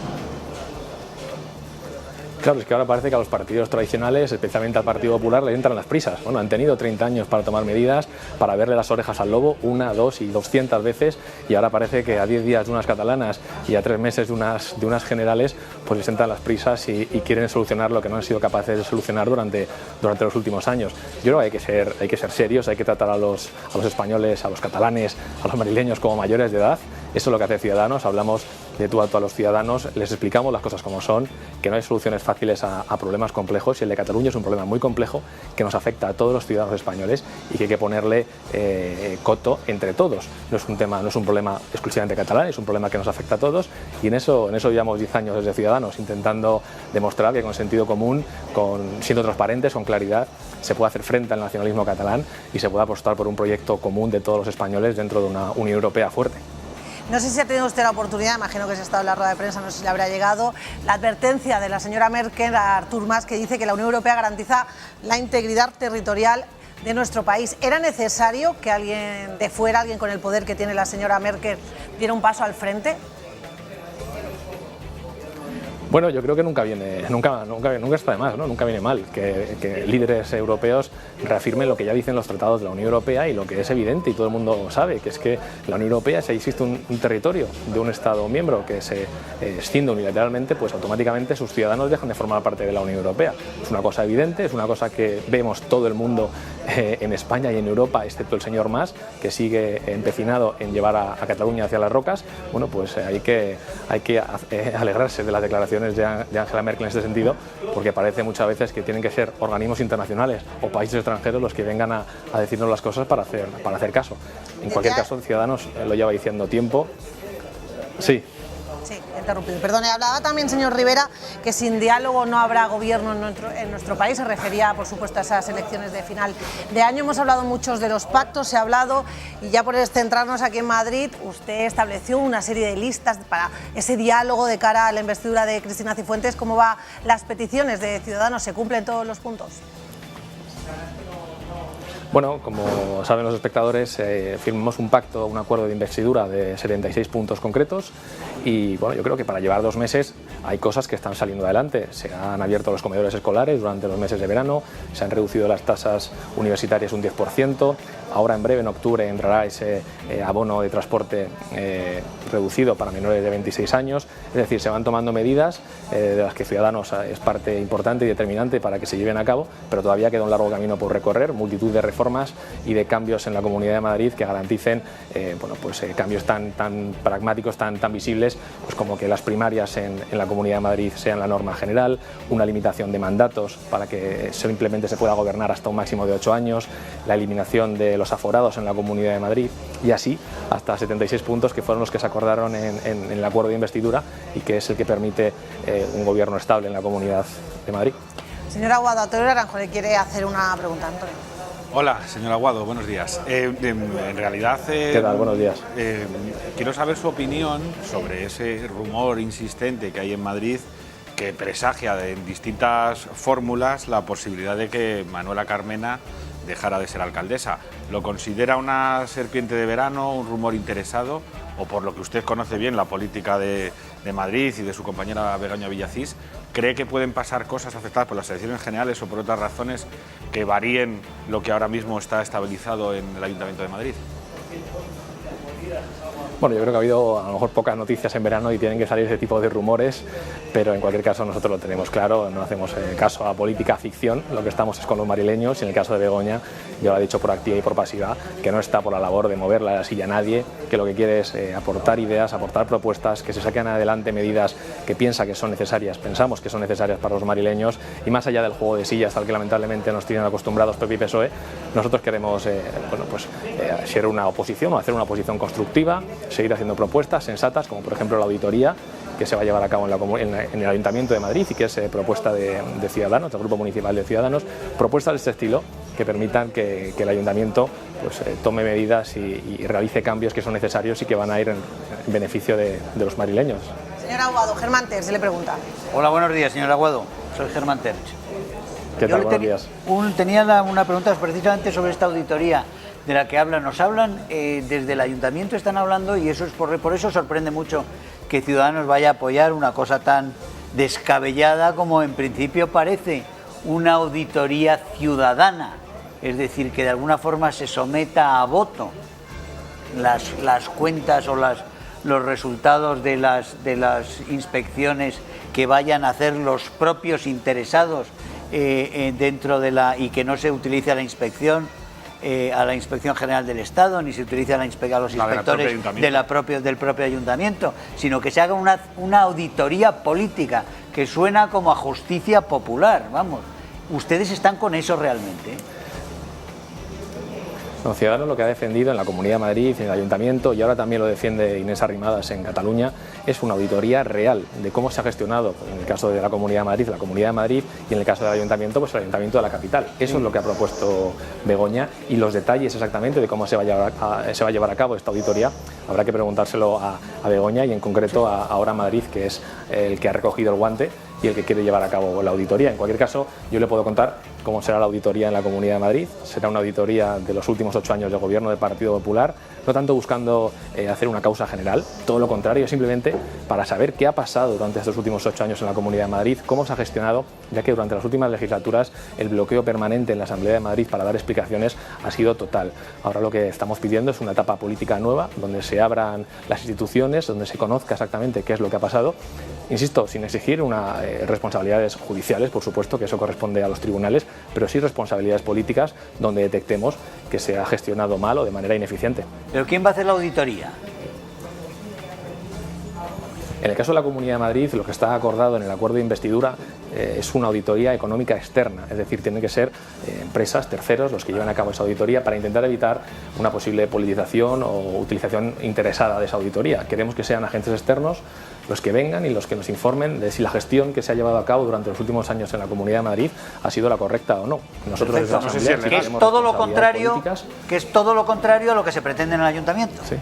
Claro, es que ahora parece que a los partidos tradicionales, especialmente al Partido Popular, le entran las prisas. Bueno, han tenido 30 años para tomar medidas, para verle las orejas al lobo, 1, 2 y 200 veces, y ahora parece que a 10 días de unas catalanas y a 3 meses de unas generales, pues les entran las prisas y quieren solucionar lo que no han sido capaces de solucionar durante los últimos años. Yo creo que hay que ser serios, hay que tratar a los españoles, a los catalanes, a los madrileños como mayores de edad. Eso es lo que hace Ciudadanos, hablamos de tú a tú a los ciudadanos, les explicamos las cosas como son, que no hay soluciones fáciles a problemas complejos, y el de Cataluña es un problema muy complejo que nos afecta a todos los ciudadanos españoles y que hay que ponerle coto entre todos. No es un problema exclusivamente catalán, es un problema que nos afecta a todos, y en eso llevamos 10 años desde Ciudadanos intentando demostrar que con sentido común, siendo transparentes, con claridad, se puede hacer frente al nacionalismo catalán y se puede apostar por un proyecto común de todos los españoles dentro de una Unión Europea fuerte. No sé si ha tenido usted la oportunidad, imagino que se ha estado en la rueda de prensa, no sé si le habrá llegado, la advertencia de la señora Merkel a Artur Mas, que dice que la Unión Europea garantiza la integridad territorial de nuestro país. ¿Era necesario que alguien de fuera, alguien con el poder que tiene la señora Merkel, diera un paso al frente? Bueno, yo creo que nunca está de más, ¿no? Nunca viene mal que líderes europeos reafirmen lo que ya dicen los tratados de la Unión Europea y lo que es evidente y todo el mundo sabe, que es que la Unión Europea, si existe un territorio de un Estado miembro que se escinde unilateralmente, pues automáticamente sus ciudadanos dejan de formar parte de la Unión Europea. Es una cosa evidente, es una cosa que vemos todo el mundo en España y en Europa, excepto el señor Mas, que sigue empecinado en llevar a Cataluña hacia las rocas. Bueno, pues hay que alegrarse de las declaraciones de Angela Merkel en este sentido, porque parece muchas veces que tienen que ser organismos internacionales o países extranjeros los que vengan a decirnos las cosas para hacer caso. En cualquier caso, Ciudadanos lo lleva diciendo tiempo. Sí. Sí, interrumpido. Perdone, hablaba también, señor Rivera, que sin diálogo no habrá gobierno en nuestro país. Se refería, por supuesto, a esas elecciones de final de año. Hemos hablado muchos de los pactos, se ha hablado, y ya por centrarnos aquí en Madrid, usted estableció una serie de listas para ese diálogo de cara a la investidura de Cristina Cifuentes. ¿Cómo van las peticiones de Ciudadanos? ¿Se cumplen todos los puntos? Bueno, como saben los espectadores, firmamos un pacto, un acuerdo de investidura de 76 puntos concretos, y bueno, yo creo que para llevar 2 meses hay cosas que están saliendo adelante. Se han abierto los comedores escolares durante los meses de verano, se han reducido las tasas universitarias un 10%, ahora en breve, en octubre, entrará ese abono de transporte reducido para menores de 26 años, es decir, se van tomando medidas de las que Ciudadanos es parte importante y determinante para que se lleven a cabo, pero todavía queda un largo camino por recorrer, multitud de reformas y de cambios en la Comunidad de Madrid que garanticen cambios tan pragmáticos, tan visibles condiciones, pues como que las primarias en la Comunidad de Madrid sean la norma general, una limitación de mandatos para que simplemente se pueda gobernar hasta un máximo de 8 años, la eliminación de los aforados en la Comunidad de Madrid y así hasta 76 puntos que fueron los que se acordaron en el acuerdo de investidura y que es el que permite un gobierno estable en la Comunidad de Madrid. Señora Aguado, Antonio Naranjo le quiere hacer una pregunta. Antonio. Hola, señor Aguado, buenos días. En realidad... ¿Qué tal? Buenos días. Quiero saber su opinión sobre ese rumor insistente que hay en Madrid que presagia en distintas fórmulas la posibilidad de que Manuela Carmena dejara de ser alcaldesa. ¿Lo considera una serpiente de verano, un rumor interesado? O por lo que usted conoce bien la política de Madrid y de su compañera Begoña Villacís, ¿cree que pueden pasar cosas afectadas por las elecciones generales o por otras razones que varíen lo que ahora mismo está estabilizado en el Ayuntamiento de Madrid? Bueno, yo creo que ha habido a lo mejor pocas noticias en verano y tienen que salir ese tipo de rumores, pero en cualquier caso nosotros lo tenemos claro, no hacemos caso a política ficción, lo que estamos es con los madrileños y en el caso de Begoña, yo lo he dicho por activa y por pasiva, que no está por la labor de mover la silla a nadie, que lo que quiere es aportar ideas, aportar propuestas, que se saquen adelante medidas que piensa que son necesarias, pensamos que son necesarias para los madrileños y más allá del juego de sillas al que lamentablemente nos tienen acostumbrados PP y PSOE, nosotros queremos ser una oposición o hacer una oposición constructiva, seguir haciendo propuestas sensatas, como por ejemplo la auditoría que se va a llevar a cabo en el Ayuntamiento de Madrid y que es propuesta de Ciudadanos, del Grupo Municipal de Ciudadanos, propuestas de este estilo que permitan que el Ayuntamiento tome medidas y realice cambios que son necesarios y que van a ir en beneficio de los madrileños. Señor Aguado, Germán Terch le pregunta. Hola, buenos días, señor Aguado. Soy Germán Terch. ¿Qué tal? Buenos días. Tenía una pregunta precisamente sobre esta auditoría de la que hablan. Nos hablan desde el Ayuntamiento, están hablando, y eso es por eso sorprende mucho que Ciudadanos vaya a apoyar una cosa tan descabellada como en principio parece una auditoría ciudadana, es decir, que de alguna forma se someta a voto las cuentas o los resultados de las inspecciones que vayan a hacer los propios interesados dentro de y que no se utilice a la Inspección General del Estado, ni se utilice a los inspectores del propio ayuntamiento, sino que se haga una auditoría política que suena como a justicia popular. Vamos, ¿ustedes están con eso realmente? Ciudadanos lo que ha defendido en la Comunidad de Madrid, en el Ayuntamiento y ahora también lo defiende Inés Arrimadas en Cataluña es una auditoría real de cómo se ha gestionado, en el caso de la Comunidad de Madrid y en el caso del Ayuntamiento, pues el Ayuntamiento de la capital. Eso es lo que ha propuesto Begoña y los detalles exactamente de cómo se va a llevar a cabo esta auditoría habrá que preguntárselo a Begoña y en concreto a Ahora Madrid, que es el que ha recogido el guante y el que quiere llevar a cabo la auditoría. En cualquier caso, yo le puedo contar cómo será la auditoría en la Comunidad de Madrid. Será una auditoría de los últimos 8 años de gobierno del Partido Popular, no tanto buscando hacer una causa general, todo lo contrario, simplemente para saber qué ha pasado durante estos últimos 8 años en la Comunidad de Madrid, cómo se ha gestionado, ya que durante las últimas legislaturas el bloqueo permanente en la Asamblea de Madrid para dar explicaciones ha sido total. Ahora lo que estamos pidiendo es una etapa política nueva, donde se abran las instituciones, donde se conozca exactamente qué es lo que ha pasado. Insisto, sin exigir responsabilidades judiciales, por supuesto, que eso corresponde a los tribunales, pero sí responsabilidades políticas donde detectemos que se ha gestionado mal o de manera ineficiente. ¿Pero quién va a hacer la auditoría? En el caso de la Comunidad de Madrid, lo que está acordado en el acuerdo de investidura es una auditoría económica externa, es decir, tienen que ser empresas, terceros, los que llevan a cabo esa auditoría para intentar evitar una posible politización o utilización interesada de esa auditoría. Queremos que sean agentes externos los que vengan y los que nos informen de si la gestión que se ha llevado a cabo durante los últimos años en la Comunidad de Madrid ha sido la correcta o no. Nosotros desde la Asamblea, que es todo lo contrario a lo que se pretende en el Ayuntamiento. Sí.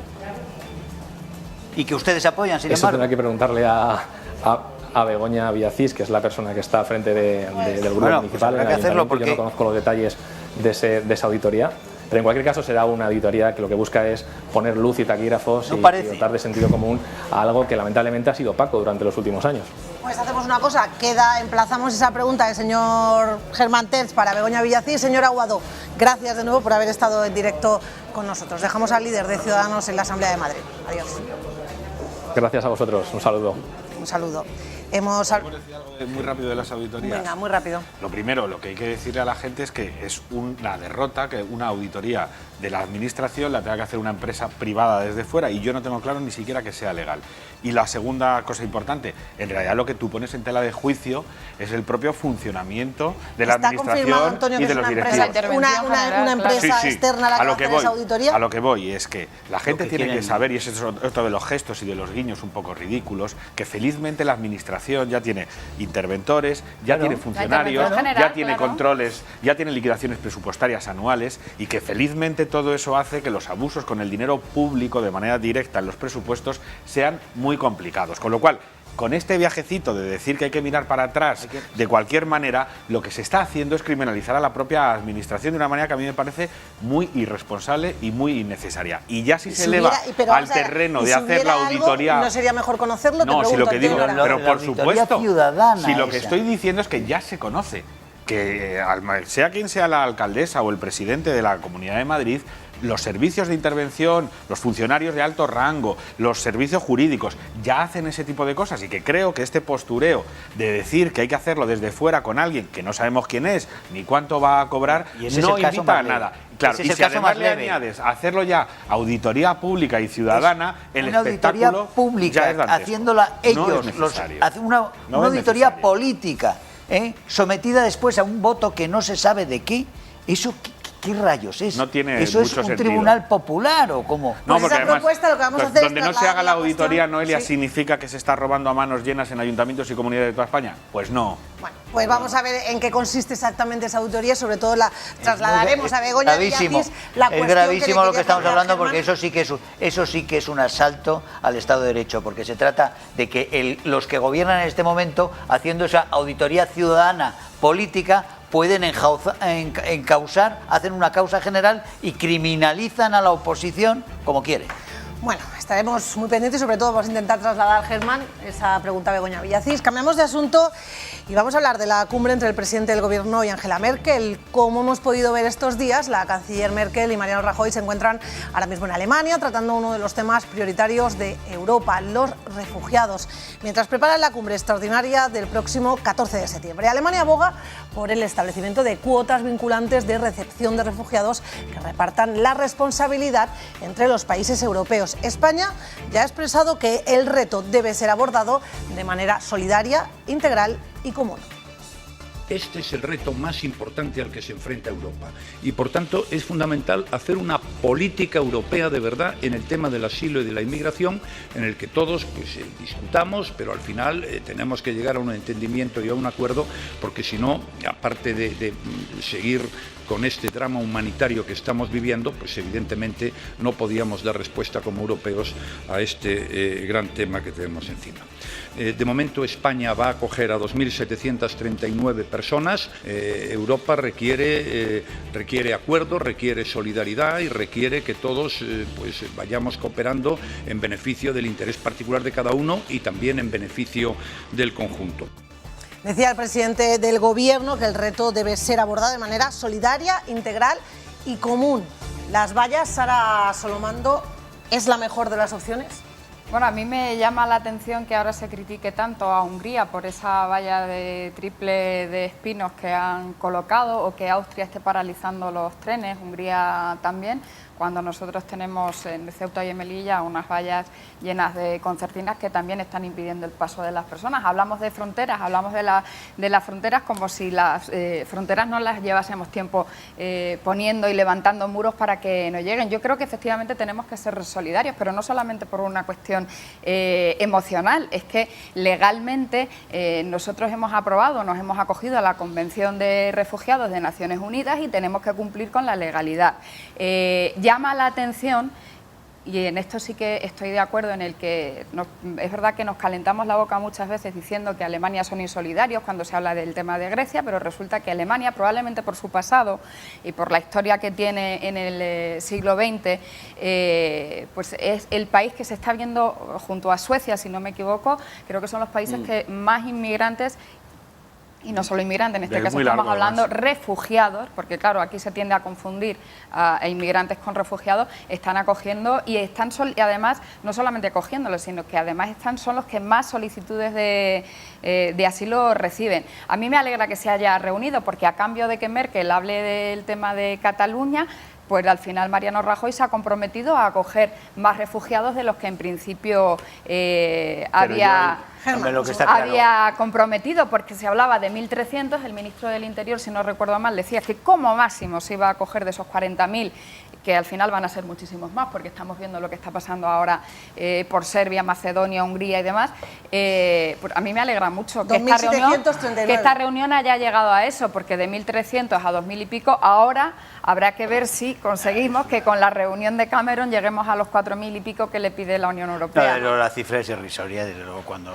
Y que ustedes apoyan, sin Eso embargo. tendrá que preguntarle a Begoña Villacís, que es la persona que está al frente del grupo municipal. Pues Yo no conozco los detalles de esa auditoría, pero en cualquier caso será una auditoría que lo que busca es poner luz y taquígrafos y dotar de sentido común a algo que lamentablemente ha sido opaco durante los últimos años. Pues hacemos una cosa, emplazamos esa pregunta del señor Germán Terch para Begoña Villacís. Señor Aguado, gracias de nuevo por haber estado en directo con nosotros. Dejamos al líder de Ciudadanos en la Asamblea de Madrid. Adiós. Gracias a vosotros, un saludo. Un saludo. ¿Puedo decir algo muy rápido de las auditorías? Venga, muy rápido. Lo primero, lo que hay que decirle a la gente es que es una derrota que una auditoría de la administración la tenga que hacer una empresa privada desde fuera y yo no tengo claro ni siquiera que sea legal. Y la segunda cosa importante, en realidad lo que tú pones en tela de juicio es el propio funcionamiento de la administración y de los directivos. Una empresa externa a la que hace esa auditoría. A lo que voy es que la gente tiene que saber, y ese es otro de los gestos y de los guiños un poco ridículos, que felizmente la administración ya tiene interventores, ya tiene funcionarios, ya tiene controles, ya tiene liquidaciones presupuestarias anuales, y que felizmente todo eso hace que los abusos con el dinero público de manera directa en los presupuestos sean muy complicados. Con lo cual, con este viajecito de decir que hay que mirar para atrás de cualquier manera, lo que se está haciendo es criminalizar a la propia administración de una manera que a mí me parece muy irresponsable y muy innecesaria. Y ya si se eleva al terreno de hacer la auditoría... ¿No sería mejor conocerlo? No, si lo que digo, pero por supuesto, si lo que esa. estoy diciendo es que ya se conoce, que sea quien sea la alcaldesa o el presidente de la Comunidad de Madrid, los servicios de intervención, los funcionarios de alto rango, los servicios jurídicos ya hacen ese tipo de cosas, y que creo que este postureo de decir que hay que hacerlo desde fuera con alguien que no sabemos quién es ni cuánto va a cobrar no invita a nada. Claro, y si además le añades a hacerlo ya auditoría pública y ciudadana, el espectáculo auditoría pública, ya es haciéndola ellos, una auditoría política, sometida después a un voto que no se sabe de qué. Eso ¿qué rayos es? No tiene ¿Eso mucho es un sentido. tribunal popular o cómo? No, Pues porque esa propuesta lo que vamos a hacer donde es no se haga la cuestión, auditoría, Noelia, sí. ¿significa que se está robando a manos llenas en ayuntamientos y comunidades de toda España? Pues no. Bueno, pues vamos a ver en qué consiste exactamente esa auditoría, sobre todo la trasladaremos a Begoña Villacís la cuestión. Es gravísimo que lo que estamos plantear hablando, Germán. porque eso sí que es un asalto al Estado de Derecho, porque se trata de que los que gobiernan en este momento, haciendo esa auditoría ciudadana política, pueden encausar, hacen una causa general y criminalizan a la oposición como quieren. Bueno, estaremos muy pendientes, sobre todo vamos a intentar trasladar, Germán, esa pregunta a Begoña Villacís. Cambiamos de asunto y vamos a hablar de la cumbre entre el presidente del Gobierno y Angela Merkel. Como hemos podido ver estos días, la canciller Merkel y Mariano Rajoy se encuentran ahora mismo en Alemania tratando uno de los temas prioritarios de Europa, los refugiados, mientras preparan la cumbre extraordinaria del próximo 14 de septiembre. Alemania aboga por el establecimiento de cuotas vinculantes de recepción de refugiados que repartan la responsabilidad entre los países europeos. España ya ha expresado que el reto debe ser abordado de manera solidaria, integral y común. Este es el reto más importante al que se enfrenta Europa y, por tanto, es fundamental hacer una política europea de verdad en el tema del asilo y de la inmigración, en el que todos discutamos, pero al final tenemos que llegar a un entendimiento y a un acuerdo, porque si no, aparte de seguir con este drama humanitario que estamos viviendo, pues evidentemente no podíamos dar respuesta como europeos a este gran tema que tenemos encima. De momento España va a acoger a 2.739 personas. Europa requiere acuerdo, requiere solidaridad y requiere que todos vayamos cooperando en beneficio del interés particular de cada uno y también en beneficio del conjunto. Decía el presidente del Gobierno que el reto debe ser abordado de manera solidaria, integral y común. ¿Las vallas, Sara Solomando, es la mejor de las opciones? Bueno, a mí me llama la atención que ahora se critique tanto a Hungría por esa valla de triple de espinos que han colocado, o que Austria esté paralizando los trenes, Hungría también, cuando nosotros tenemos en Ceuta y en Melilla unas vallas llenas de concertinas que también están impidiendo el paso de las personas. Hablamos de fronteras, hablamos de las fronteras como si las fronteras no las llevásemos tiempo poniendo y levantando muros para que no lleguen. Yo creo que efectivamente tenemos que ser solidarios, pero no solamente por una cuestión emocional, es que legalmente nosotros hemos aprobado, nos hemos acogido a la Convención de Refugiados de Naciones Unidas y tenemos que cumplir con la legalidad. Llama la atención, y en esto sí que estoy de acuerdo, en el que es verdad que nos calentamos la boca muchas veces diciendo que Alemania son insolidarios cuando se habla del tema de Grecia, pero resulta que Alemania, probablemente por su pasado y por la historia que tiene en el siglo XX, pues es el país que se está viendo junto a Suecia, si no me equivoco, creo que son los países que más inmigrantes, y no solo inmigrantes, en este caso estamos hablando refugiados, porque claro, aquí se tiende a confundir a inmigrantes con refugiados, están acogiendo y además no solamente acogiéndolos, sino que además son los que más solicitudes de asilo reciben. A mí me alegra que se haya reunido, porque a cambio de que Merkel hable del tema de Cataluña, pues al final Mariano Rajoy se ha comprometido a acoger más refugiados de los que en principio había comprometido, porque se hablaba de 1.300, el ministro del Interior, si no recuerdo mal, decía que como máximo se iba a acoger de esos 40.000, que al final van a ser muchísimos más, porque estamos viendo lo que está pasando ahora por Serbia, Macedonia, Hungría y demás. Pues a mí me alegra mucho que esta reunión haya llegado a eso, porque de 1.300 a 2.000 y pico, ahora habrá que ver si conseguimos que con la reunión de Cameron lleguemos a los 4.000 y pico que le pide la Unión Europea. No, la cifra es irrisoria, desde luego, cuando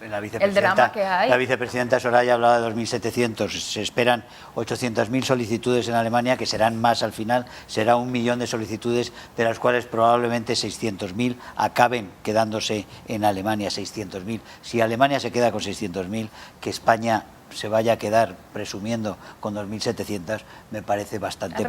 la vicepresidenta Soraya hablaba de 2.700, se esperan 800.000 solicitudes en Alemania, que serán más al final, será 1 millón de solicitudes, de las cuales probablemente 600.000 acaben quedándose en Alemania, 600.000. Si Alemania se queda con 600.000, que España se vaya a quedar presumiendo con 2.700, me parece bastante...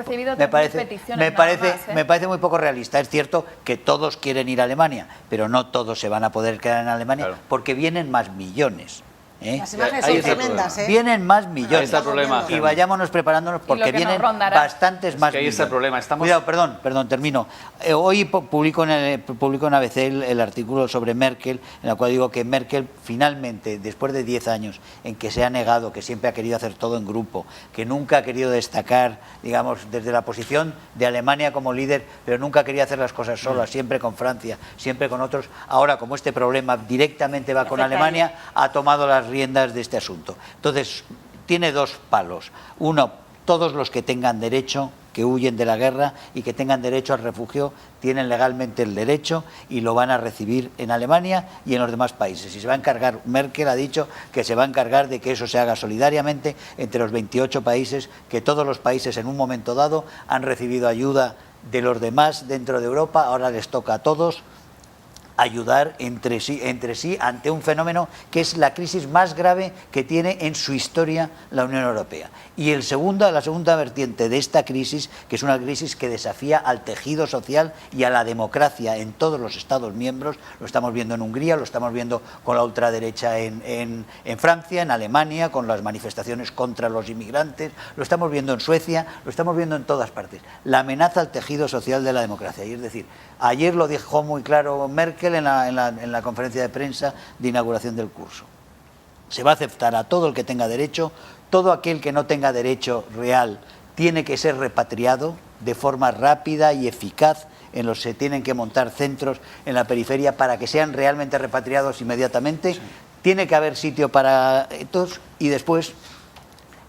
Me parece muy poco realista. Es cierto que todos quieren ir a Alemania, pero no todos se van a poder quedar en Alemania, porque vienen más millones. Las imágenes son tremendas, Vienen más millones. Ahí está el problema. Y vayámonos preparándonos, porque vienen bastantes más millones. Ahí está el problema. Cuidado, perdón, termino. Hoy publico en ABC el artículo sobre Merkel, en el cual digo que Merkel finalmente, después de 10 años en que se ha negado, que siempre ha querido hacer todo en grupo, que nunca ha querido destacar, digamos, desde la posición de Alemania como líder, pero nunca ha querido hacer las cosas sola, siempre con Francia, siempre con otros. Ahora, como este problema directamente va con Alemania, ha tomado las riendas de este asunto. Entonces, tiene dos palos. Uno, todos los que tengan derecho, que huyen de la guerra y que tengan derecho al refugio, tienen legalmente el derecho y lo van a recibir en Alemania y en los demás países. Y se va a encargar, Merkel ha dicho que se va a encargar de que eso se haga solidariamente entre los 28 países, que todos los países en un momento dado han recibido ayuda de los demás dentro de Europa, ahora les toca a todos ayudar entre sí ante un fenómeno que es la crisis más grave que tiene en su historia la Unión Europea. Y la segunda vertiente de esta crisis, que es una crisis que desafía al tejido social y a la democracia en todos los Estados miembros, lo estamos viendo en Hungría, lo estamos viendo con la ultraderecha en Francia, en Alemania, con las manifestaciones contra los inmigrantes, lo estamos viendo en Suecia, lo estamos viendo en todas partes. La amenaza al tejido social de la democracia. Y es decir, ayer lo dijo muy claro Merkel en la conferencia de prensa de inauguración del curso. Se va a aceptar a todo el que tenga derecho, todo aquel que no tenga derecho real tiene que ser repatriado de forma rápida y eficaz, se tienen que montar centros en la periferia para que sean realmente repatriados inmediatamente, tiene que haber sitio para todos y después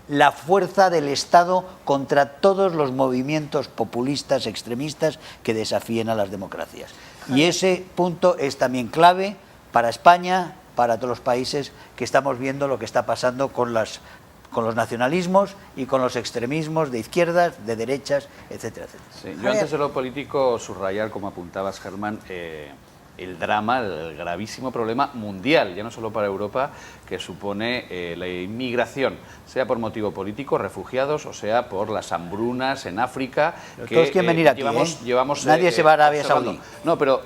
la fuerza del Estado contra todos los movimientos populistas, extremistas que desafíen a las democracias. Y ese punto es también clave para España, para todos los países que estamos viendo lo que está pasando con los nacionalismos y con los extremismos de izquierdas, de derechas, etcétera, etcétera. Sí, yo antes de lo político subrayar, como apuntabas, Germán, el drama, el gravísimo problema mundial, ya no solo para Europa, que supone la inmigración, sea por motivo político, refugiados, o sea por las hambrunas en África. Pero todos quieren venir aquí, llevamos, nadie se va a Arabia Saudí. No, pero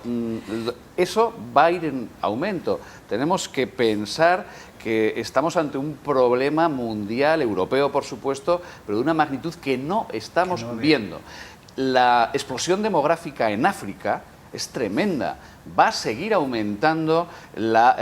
eso va a ir en aumento. Tenemos que pensar que estamos ante un problema mundial, europeo por supuesto, pero de una magnitud que no estamos viendo. La explosión demográfica en África es tremenda. Va a seguir aumentando la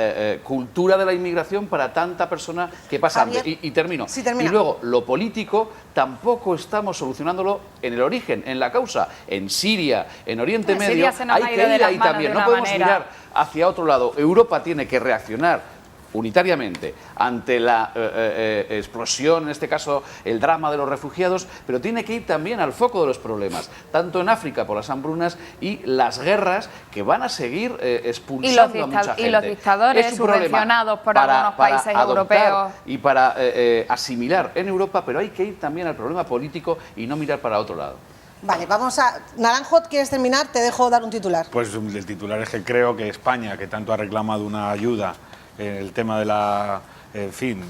cultura de la inmigración para tanta persona que pasa hambre. Y termino. Sí, termina. Y luego, lo político tampoco estamos solucionándolo en el origen, en la causa. En Siria, en Oriente Medio, hay que ir ahí también. No podemos mirar hacia otro lado. Europa tiene que reaccionar unitariamente ante la explosión, en este caso el drama de los refugiados, pero tiene que ir también al foco de los problemas, tanto en África por las hambrunas y las guerras que van a seguir expulsando a mucha gente. Y los dictadores subvencionados por algunos países europeos. Y para asimilar en Europa, pero hay que ir también al problema político y no mirar para otro lado. Vale, vamos a... Naranjo, ¿quieres terminar? Te dejo dar un titular. Pues el titular es que creo que España, que tanto ha reclamado una ayuda en el tema de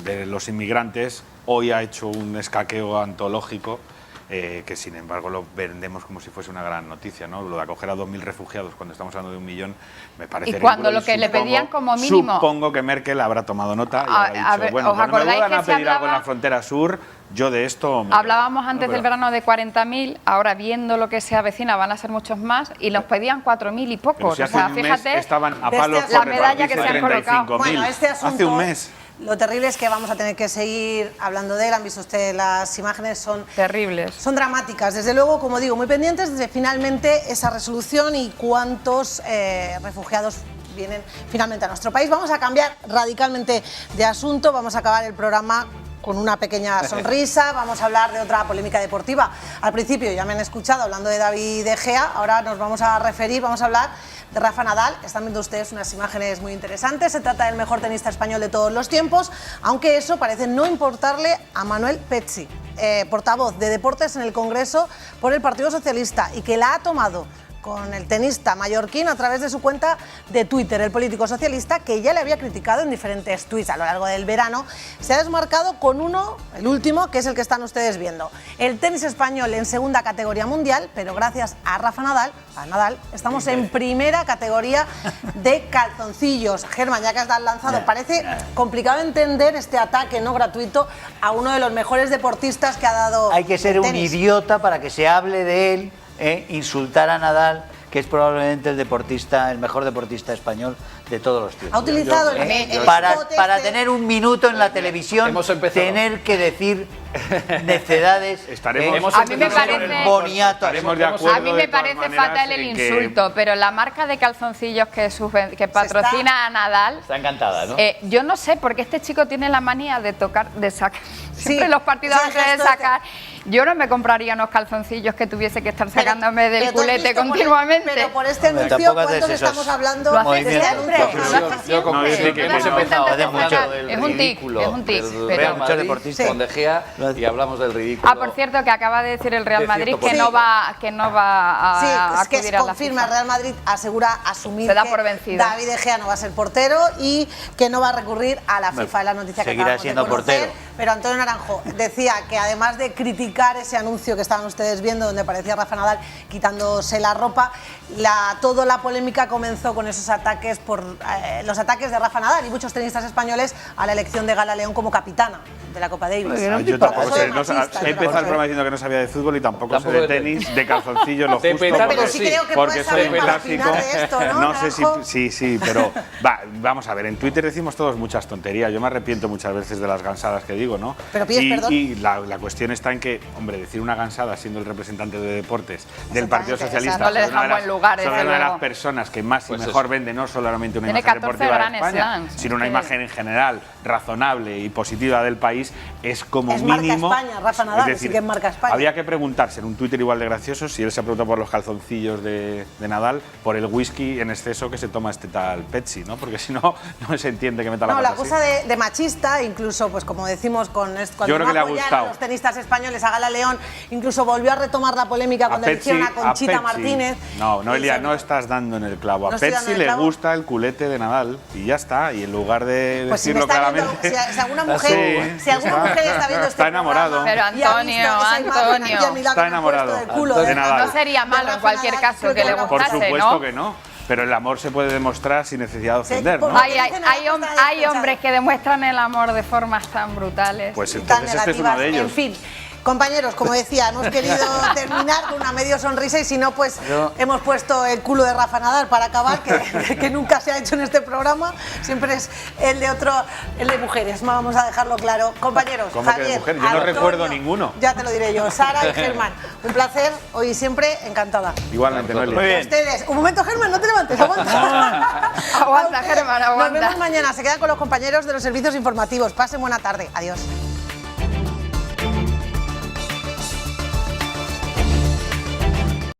de los inmigrantes, hoy ha hecho un escaqueo antológico que sin embargo lo vendemos como si fuese una gran noticia, ¿no? Lo de acoger a 2.000 refugiados cuando estamos hablando de 1 millón me parece ridículo. Y cuando lo que supongo, le pedían como mínimo... Supongo que Merkel habrá tomado nota y habrá dicho, bueno, cuando me vuelvan a pedir algo en la frontera sur, yo de esto... Hablábamos antes del verano de 40.000, ahora viendo lo que se avecina van a ser muchos más y nos pedían 4.000 y pocos. Si hace fíjate, estaban a palos la medalla que se han colocado. Bueno, este asunto, hace un mes. Lo terrible es que vamos a tener que seguir hablando de él. Han visto ustedes las imágenes, son terribles, son dramáticas. Desde luego, como digo, muy pendientes de finalmente esa resolución y cuántos refugiados vienen finalmente a nuestro país. Vamos a cambiar radicalmente de asunto, vamos a acabar el programa con una pequeña sonrisa, vamos a hablar de otra polémica deportiva. Al principio ya me han escuchado hablando de David De Gea, ahora nos vamos a referir, vamos a hablar de Rafa Nadal. Están viendo ustedes unas imágenes muy interesantes, se trata del mejor tenista español de todos los tiempos, aunque eso parece no importarle a Manuel Pecci, portavoz de Deportes en el Congreso por el Partido Socialista, y que la ha tomado con el tenista mallorquín a través de su cuenta de Twitter. El político socialista, que ya le había criticado en diferentes tuits a lo largo del verano, se ha desmarcado con uno, el último, que es el que están ustedes viendo. El tenis español en segunda categoría mundial, pero gracias a Rafa Nadal, estamos en primera categoría de calzoncillos. Germán, ya que has lanzado, parece complicado entender este ataque no gratuito a uno de los mejores deportistas que ha dado. Hay que ser un idiota para que se hable de él. Insultar a Nadal, que es probablemente el mejor deportista español de todos los tiempos. Ha utilizado para tener un minuto en la televisión, tener que decir necedades. A mí me parece, boniato. A mí me parece fatal el insulto, pero la marca de calzoncillos que patrocina a Nadal está encantada, ¿no? Yo no sé, porque este chico tiene la manía de tocar, de sacar. Siempre los partidos antes de sacar. Yo no me compraría unos calzoncillos que tuviese que estar sacándome del culete continuamente. Pero por este anuncio, ¿cuánto le estamos hablando? Lo hace siempre. Es un tic. Muchos deportistas con De Gea y hablamos del ridículo. Por cierto, que acaba de decir el Real Madrid que no va a acudir a la confirma, el Real Madrid asegura asumir se da por vencido. David De Gea no va a ser portero y que no va a recurrir a la FIFA. Es la noticia que acabamos de conocer. Portero. Pero Antonio Naranjo decía que además de criticar ese anuncio que estaban ustedes viendo donde aparecía Rafa Nadal quitándose la ropa, toda la polémica comenzó con esos ataques por los ataques de Rafa Nadal y muchos tenistas españoles a la elección de Gala León como capitana de la Copa Davis. Yo tampoco sé, he empezado el programa diciendo que no sabía de fútbol y tampoco sé de tenis, de calzoncillos, lo justo, porque soy pelásico. No sé si sí, pero vamos a ver, en Twitter decimos todos muchas tonterías, yo me arrepiento muchas veces de las gansadas que digo, ¿no? Pero pides perdón. Y la cuestión está en que, hombre, decir una gansada siendo el representante de deportes del Partido Socialista, no le deja en buen lugar, sobre una de las personas que más y mejor vende no solamente una imagen deportiva de España, sino una imagen en general razonable y positiva del país, es como mínimo. Marca España, Rafa Nadal, sí que es marca España. Había que preguntarse en un Twitter igual de gracioso si él se ha preguntado por los calzoncillos de Nadal, por el whisky en exceso que se toma este tal Pecci, ¿no? Porque si no, no se entiende que meta la pata. La cosa de machista, incluso, pues como decimos, cuando yo creo que le ha gustado a los tenistas españoles a Gala León, incluso volvió a retomar la polémica cuando eligieron a Conchita Martínez. No, Noelia, no estás dando en el clavo. A Pecci le gusta el culete de Nadal y ya está. Y en lugar de decirlo claramente. Si alguna mujer está viendo está enamorado. Pero Antonio. Está enamorado de Nadal. No sería malo en cualquier caso que le gustase, ¿no? Por supuesto que no. Pero el amor se puede demostrar sin necesidad de ofender, ¿no? Hay hombres que demuestran el amor de formas tan brutales. Pues entonces este es uno de ellos. En fin. Compañeros, como decía, hemos querido terminar con una medio sonrisa y si no, pues hemos puesto el culo de Rafa Nadal para acabar, que nunca se ha hecho en este programa, siempre es el de mujeres, vamos a dejarlo claro. Compañeros, ¿cómo Javier, que de mujeres? Yo no recuerdo ninguno. Ya te lo diré yo, Sara y Germán, un placer, hoy y siempre, encantada. Igualmente, Noelia. Muy bien. Ustedes, un momento, Germán, no te levantes, aguanta. Aguanta, Germán, aguanta. Nos vemos mañana, se quedan con los compañeros de los servicios informativos, pasen buena tarde, adiós.